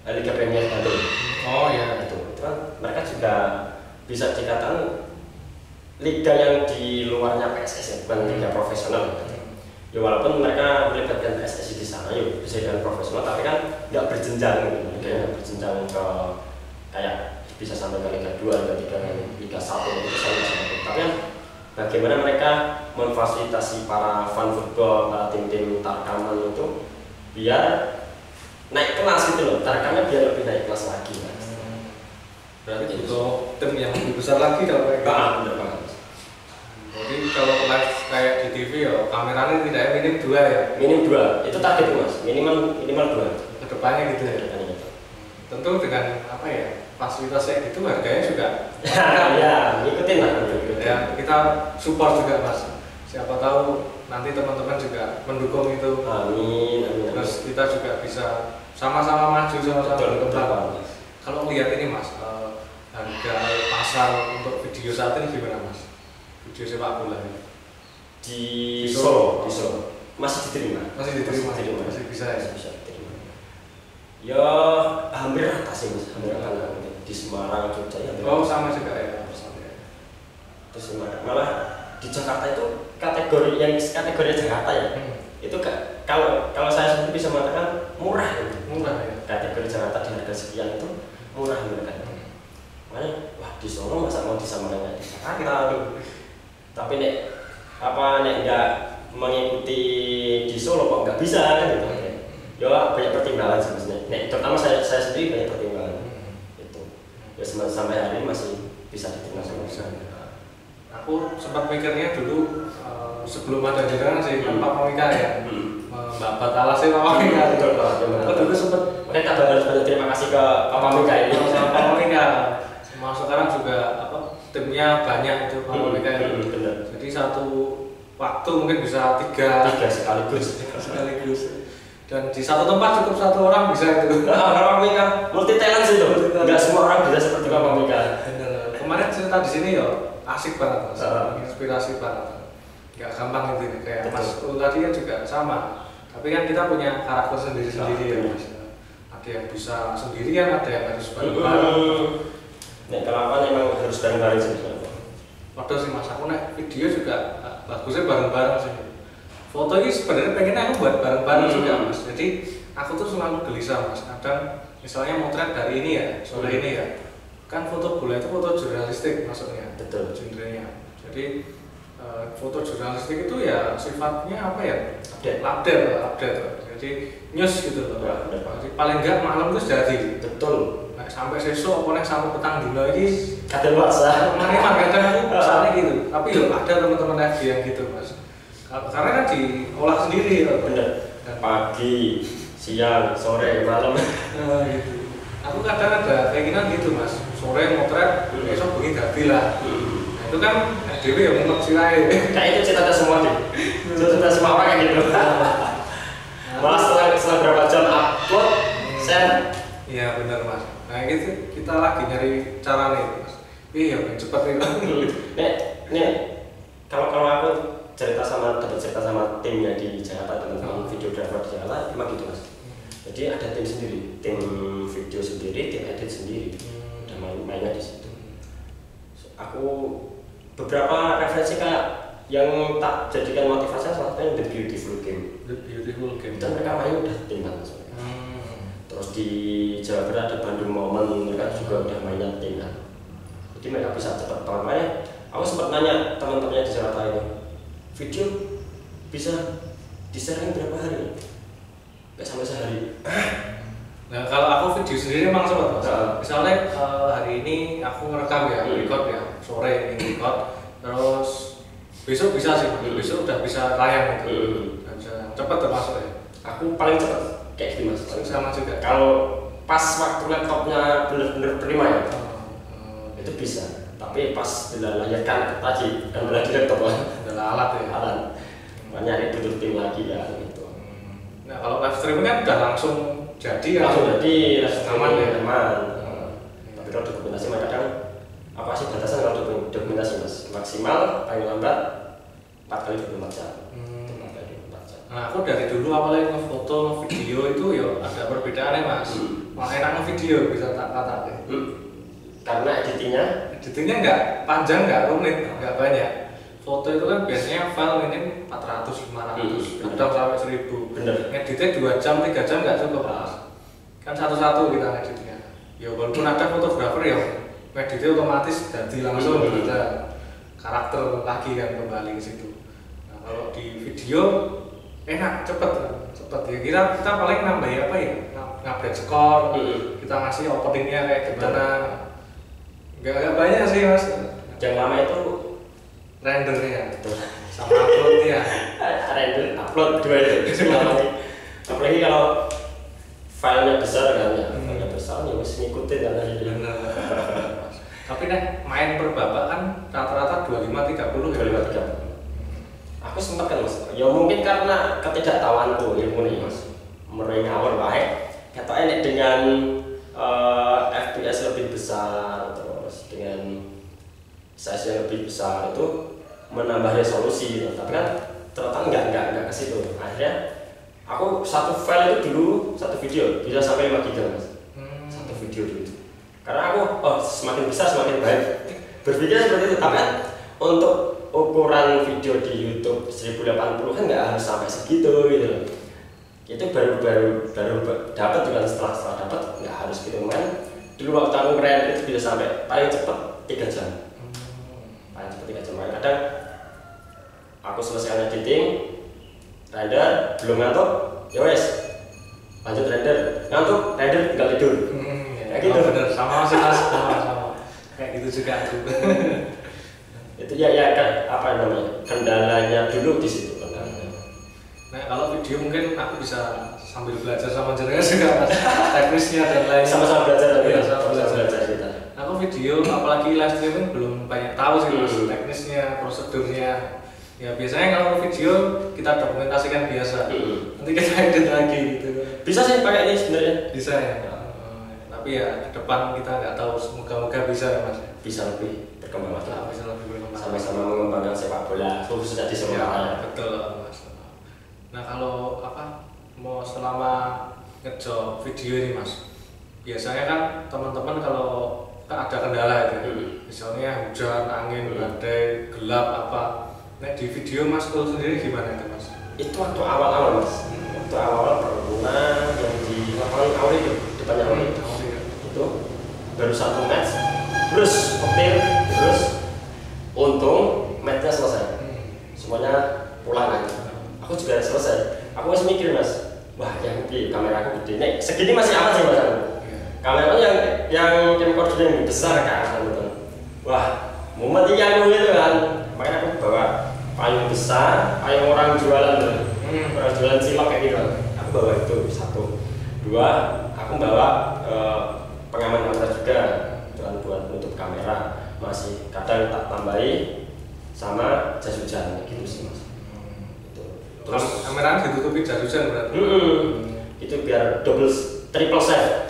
Liga Premier Bandung. Oh ya itu kan mereka juga bisa dikatakan liga yang di luarnya PSSI, bukan liga profesional. Ya walaupun mereka melibatkan PSSI di sana, yuk bisa dengan profesional, tapi kan nggak berjenjang gitu, nggak berjenjang ke kayak bisa sampai ke Liga 2, Liga 3, Liga 1 itu sama. Tapi kan bagaimana mereka memfasilitasi para fan football, para tim-tim tarkaman itu biar naik kelas gitu loh, tarkamnya biar lebih naik kelas lagi. Berarti butuh tim yang lebih besar lagi kalau kayak gitu. Benar banget. Jadi kalau live kayak di TV ya kameranya tidak minim 2 ya. Minim 2, itu target mas. Minimal 2. Kedepannya gitu ya. Kedepannya gitu. Tentu dengan apa ya fasilitasnya gitu harganya juga. Ya, ikutin lah. Ya kita support juga mas. Siapa tahu nanti teman-teman juga mendukung itu. Amin. Terus kita juga bisa sama-sama maju, sama-sama berkembang. Kalau lihat ini mas, harga pasar untuk video saat ini gimana mas? Video sepak bola ini di Solo masih diterima. Masih bisa ya? Bisa diterima. Ya hampir rata sih mas, hampir rata di Semarang, Jogja ya. Oh sama juga ya. Terus malah di Jakarta itu kategori Jakarta ya. Itu kalau saya sendiri bisa mengatakan murah ya. Kategori Jakarta di harga sekian itu murah mereka. Makanya wah di Solo masa mau disamakan di Jakarta. Tapi nek nggak mengikuti di Solo kok nggak bisa kan gitu. Ya banyak pertimbangan sebenarnya. Nek terutama saya sendiri banyak pertimbangan. Itu. Ya sampai hari ini masih bisa diterima sama saya. Aku sempat mikirnya dulu sebelum ada jenengan sih Pak Pamika ya. Mbak Batalasnya Pak Pamika. Aku dulu sempat mereka harus banyak terima kasih ke Pak Pamika ini. Sama Pak Pamika. Sama sekarang juga timnya banyak itu Pak Pamika itu. Jadi satu waktu mungkin bisa tiga sekaligus. Dan di satu tempat cukup satu orang bisa itu. Pak Pamika multi talent sih tuh. Enggak semua orang bisa seperti Pak Pamika. Kemarin cerita di sini ya asik banget, inspirasi banget. Gak gampang itu kayak Mas tadi kan juga sama. Tapi kan kita punya karakter sendiri-sendiri ya Mas. Ada yang bisa sendirian, ada yang harus bareng-bareng. Nek kalau apa memang harus bareng-bareng sih. Waduh sih Mas, aku naik video juga bagusnya bareng-bareng sih. Foto ini sebenarnya pengen aku buat bareng-bareng juga Mas. Jadi aku tuh selalu gelisah Mas. Kadang misalnya motret dari ini ya, sore ini ya. Kan foto bola itu foto jurnalistik maksudnya. Betul. Genrenya. Jadi foto jurnalistik itu ya sifatnya apa ya? Update. Jadi news gitu loh. Jadi paling enggak malam itu jadi. Betul. Nah, sampai sesuk apa nih sampai petang dino iki kadaluarsa. Kadang aku misalnya gitu. Tapi yo ada teman-teman FB yang gitu Mas. Karena kan diolah sendiri ya. Bener. Pagi, siang, sore, malam. Gitu. Aku kadang ada keinginan gitu Mas. Sore motret, besok bengi ganti lah. Nah, itu kan FDW ya mumet sirai. Kayak itu cita-cita semua deh. Cita-cita semua orang kayak gitu. Malah setelah berapa jam upload, share. Iya benar Mas. Nah gitu kita lagi nyari cara nih Mas. Iya yang cepat nih. Nek kalau aku dapat cerita sama timnya di Jakarta, teman-teman videographer di Jakarta, emang gitu Mas. Jadi ada tim sendiri, tim video sendiri, tim edit sendiri. Udah mainnya di situ. Aku beberapa referensi kayak yang tak jadikan motivasi salah satunya The Beautiful Game. Dan mereka main udah tim kan. Terus di Jawa Barat ada Bandung Moment, mereka juga udah mainnya tim kan. Jadi mereka bisa cepat banget. Makanya aku sempat nanya teman-temannya di Jakarta ini, video bisa di-sharing berapa hari? Gak sampai sehari. Nah kalau aku video sendiri emang sempat Mas. Misalnya hari ini aku ngerekam ya, record ya, sore ini record, terus besok bisa sih, besok udah bisa tayang gitu. Cepat termasuk ya. Aku paling cepat kayak gitu Mas. Sama juga. Kalau pas waktu laptopnya bener-bener prima ya, itu bisa. Tapi pas bila lahirkan tadi, kan bila di laptop lah. Adalah alat ya. Alat. Nyari butuh tim lagi ya gitu. Nah kalau live streaming kan udah langsung jadi ya. Langsung jadi, aman ya. Aman. Tapi kalau dokumentasi kadang apa sih batasan kalau dokumentasi Mas? Maksimal paling lambat 4 kali 24 jam. 4 kali 24 jam. Nah, aku dari dulu awalnya ngefoto, ngevideo itu ya ada perbedaannya mas. Malah enak ngevideo bisa tak katakan. Karena editingnya nggak panjang, nggak rumit, nggak banyak. Foto itu kan biasanya file minim 400, 500, kadang sampai 1000. Bener. Ngeditnya 2 jam, 3 jam nggak cukup mas. Kan satu-satu kita ngeditnya. Ya walaupun ada fotografer ya, ngeditnya otomatis jadi langsung ada karakter lagi kan kembali ke situ. Nah, kalau di video enak, cepet ya. Kita paling nambahin apa ya? Ngupdate skor, kita ngasih openingnya kayak gimana. Nggak banyak sih mas. Yang lama itu rendernya sama uploadnya. Render, upload dua itu. Apalagi kalau filenya besar kan ya, filenya besar ya harus ngikutin kan tadi. Benar. Tapi nih main per babak kan rata-rata 25-30 ya. 25-30. Aku sempat kan mas, ya mungkin karena ketidaktahuanku ilmu nih mas, mulai ngawur baik. Katanya dengan FPS lebih besar, terus dengan size yang lebih besar itu menambah resolusi gitu. Tapi kan ternyata enggak ke situ. Akhirnya aku satu file itu dulu, satu video bisa sampai 5 GB mas. Satu video dulu. Karena aku semakin besar semakin baik. Berpikir seperti itu. Tapi kan untuk ukuran video di YouTube 1080 kan nggak harus sampai segitu gitu. Itu baru dapat juga setelah dapat nggak harus gitu kan. Dulu waktu aku keren itu bisa sampai paling cepat 3 jam. Paling cepat 3 jam. Kadang aku selesai editing, render, belum ngantuk, ya wes lanjut render, ngantuk, render tinggal tidur. Kayak gitu. Bener, sama sih mas, sama. Kayak gitu juga aku. Itu ya kan apa namanya kendalanya dulu di situ kendalanya. Nah kalau video mungkin aku bisa sambil belajar sama jenengan juga mas, teknisnya dan lain. Sama-sama belajar ya, sama belajar kita. Aku video apalagi live streaming belum banyak tahu sih mas, teknisnya, prosedurnya. Ya biasanya kalau video kita dokumentasikan biasa, nanti kita edit lagi gitu. Bisa sih pakai ini sebenarnya. Bisa ya. Tapi ya ke depan kita nggak tahu, semoga bisa ya mas. Bisa lebih berkembang lagi. Bisa lebih berkembang. Sama-sama mengembangkan sepak bola khususnya di Semarang. Ya, betul mas. Nah kalau mau selama ngejob video ini mas, biasanya kan teman-teman kalau kan ada kendala itu, misalnya hujan, angin, badai, gelap apa. Nah di video mas Ul sendiri gimana itu mas? Itu waktu awal-awal mas. Waktu awal pernah yang di lapangan Auri itu depannya Auri itu baru 1 match, terus petir, terus untung matchnya selesai, semuanya pulang kan. Aku juga selesai. Aku masih mikir mas, wah yang di kamera aku gede, nih segini masih aman sih mas. Kamera yang camcorder yang besar kan, wah momen yang gitu kan. Makanya aku bawa payung besar, payung orang jualan tuh, orang jualan cilok kayak gitu. Aku bawa itu 1, 2, aku bawa pengaman kamera juga, buat nutup kamera. Masih kadang tak tambahi sama jas hujan gitu sih mas. Terus kameranya ditutupi jas hujan berarti? Itu biar triple save.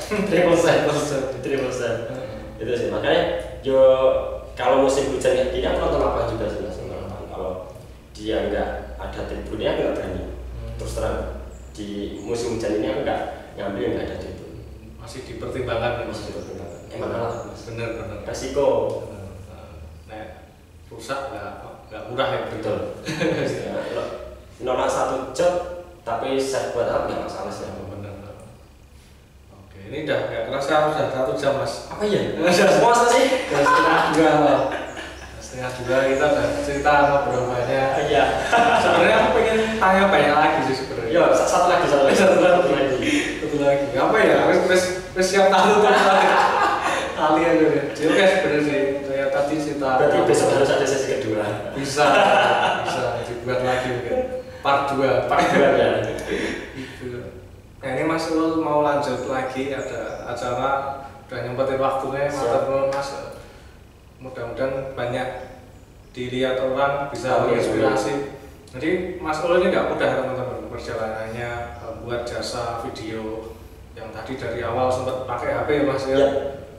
Itu sih makanya yo kalau musim hujan kayak gini aku nonton apa juga sih mas. Kalau dia nggak ada tribunnya aku nggak berani. Terus terang di musim hujan ini aku nggak ngambil yang nggak ada tribun. Masih dipertimbangkan. Emang alat mas. Bener. Resiko. Nah, rusak nggak murah ya. Betul. Nolak 1 job tapi set buat apa nggak masalah sih. Bener. Oke, ini udah nggak kerasa udah 1 jam mas. Apa ya? Masa sih? Setengah 2 kita udah cerita ngobrol banyak. Iya. Sebenarnya aku pengen tanya banyak lagi sih sebenarnya. Yo, satu lagi. Apa ya? Wes siap tahu tuh kali aja deh. Oke sebenarnya sih. Saya tadi cerita. Berarti besok harus ada sesi kedua. Bisa dibuat lagi mungkin. Part 2 ya. Gitu. Nah ini Mas Ul mau lanjut lagi, ada acara udah nyempetin waktunya Mas. Mudah-mudahan banyak dilihat orang, bisa menginspirasi. Jadi Mas Ul ini nggak mudah teman-teman perjalanannya buat jasa video yang tadi dari awal sempat pakai HP Mas ya.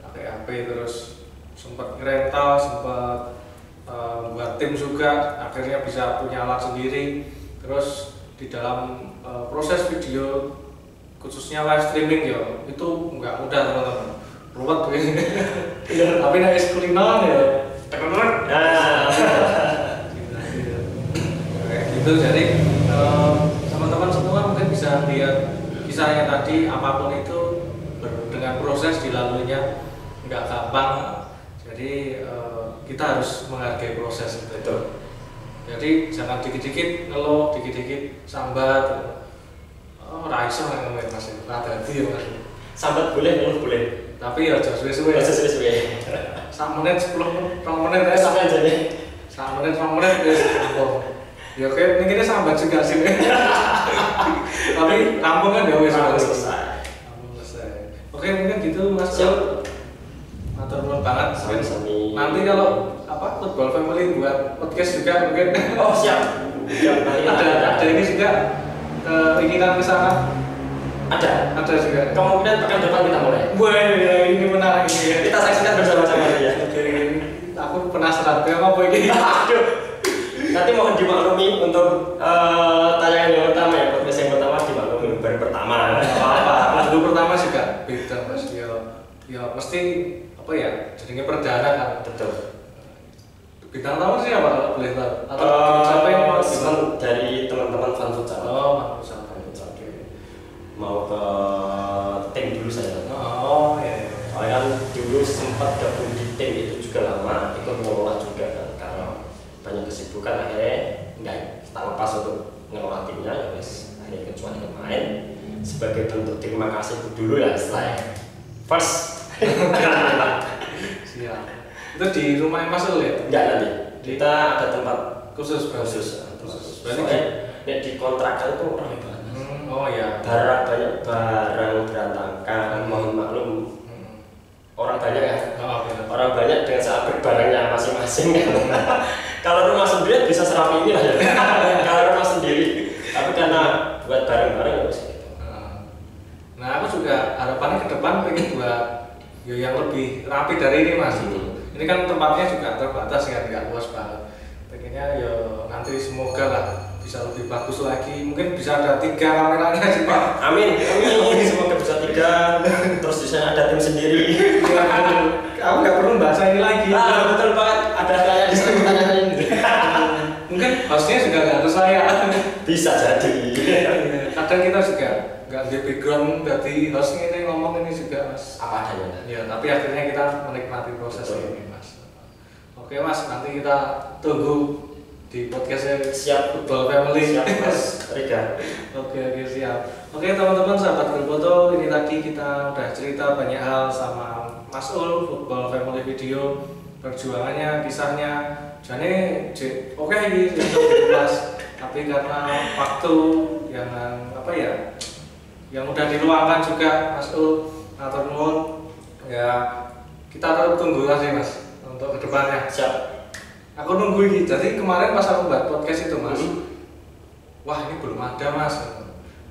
Pakai HP terus sempat ngerental, sempat buat tim juga, akhirnya bisa punya alat sendiri. Terus di dalam proses video khususnya live streaming ya itu nggak mudah teman-teman, ruwet ini. Tapi nek wis kulino ya tekan-tekan. Kayak gitu. Jadi teman-teman semua mungkin bisa lihat kisahnya tadi, apapun itu dengan proses dilaluinya nggak gampang. Jadi kita harus menghargai proses itu. Jadi jangan dikit-dikit ngeluh, dikit-dikit sambat. Oh, raiso nang ngomong Mas. Dadi ya Mas. Sambat boleh, ngeluh boleh. Tapi ya aja suwe-suwe. Aja suwe-suwe. Sak menit 10 menit, 2 menit ae Sampai aja nih. sak menit 2 menit wis rampung. Ya kayak ini sambat juga sih. Tapi rampung kan ya wis selesai. Rampung selesai. Oke, mungkin gitu Mas. Matur nuwun banget. Nanti kalau Football Family buat podcast juga mungkin. Oh, siap. Ada ini juga keinginan ke sana. Ada juga. Kemungkinan pekan depan kita mulai. Wah, ini menarik ini ya. Kita saksikan bersama-sama ya. Oke, aku penasaran kayak apa ini. Aduh. Nanti mohon dimaklumi untuk tayangan yang pertama ya, podcast yang pertama dimaklumi baru pertama. Apa? Lagu pertama juga beda Mas. Ya mesti apa ya? Jadinya perdana kan. Betul. Bintang tamu sih apa kalau boleh tahu? Atau sampai dari teman-teman fan futsal. Oh, futsal. Oke. Mau ke tim dulu saya. Oh, iya. Soalnya kan dulu sempat gabung di tim itu juga lama, ikut mengelola juga kan, karena banyak kesibukan akhirnya nggak tak lepas untuk ngelola timnya ya wes akhirnya kecuali main sebagai bentuk terima kasih dulu ya setelah first. Siap. Itu di rumah Mas Ul ya? Enggak, nanti kita ada tempat khusus. Berarti ya di kontrakkan itu orang banget. Oh ya. Banyak barang berantakan, mohon maklum. Orang banyak ya. Orang banyak dengan seabrik barangnya masing-masing. Kalau rumah sendiri bisa serapi ini lah ya. Kalau rumah sendiri, tapi karena buat barang-barang ya bisa gitu. Nah, aku juga harapannya ke depan pengen buat yang lebih rapi dari ini Mas. Ini kan tempatnya juga terbatas kan, nggak luas banget. Pengennya ya nanti semoga lah bisa lebih bagus lagi. Mungkin bisa ada 3 kameranya sih Pak. Amin. Semoga bisa 3. Terus di sana ada tim sendiri. Aku nggak perlu bahasa ini lagi. Betul banget. Ada kayak di sana pertanyaan ini. Mungkin hostnya juga nggak harus saya. Bisa jadi. Kadang kita juga nggak di background, berarti hostnya ini ngomong ini juga Mas. Apa adanya. Ya, tapi akhirnya kita menikmati proses ini Mas. Oke Mas, nanti kita tunggu di podcastnya Siap. Football Family. Siap Mas Rika. Oke siap. Oke teman-teman sahabat Grup ini tadi kita udah cerita banyak hal sama Mas Ul, Football Family Video, perjuangannya, kisahnya. Jadi oke ini untuk kelas, tapi karena waktu yang udah diluangkan juga Mas Ul atau nuwun ya kita tetap tunggu aja Mas untuk kedepannya. Siap. Aku nunggu ini. Jadi kemarin pas aku buat podcast itu Mas, wah ini belum ada Mas.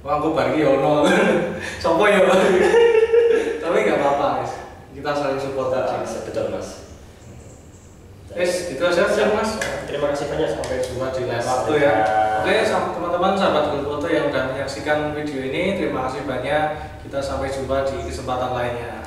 Wah aku bagi ono. Sopo ya. Tapi nggak apa-apa Mas. Kita saling support aja. Betul Mas. Itu aja Mas. Terima kasih banyak, sampai jumpa di lain waktu ya. Oke, teman-teman sahabat Grup yang udah menyaksikan video ini, terima kasih banyak. Kita sampai jumpa di kesempatan lainnya.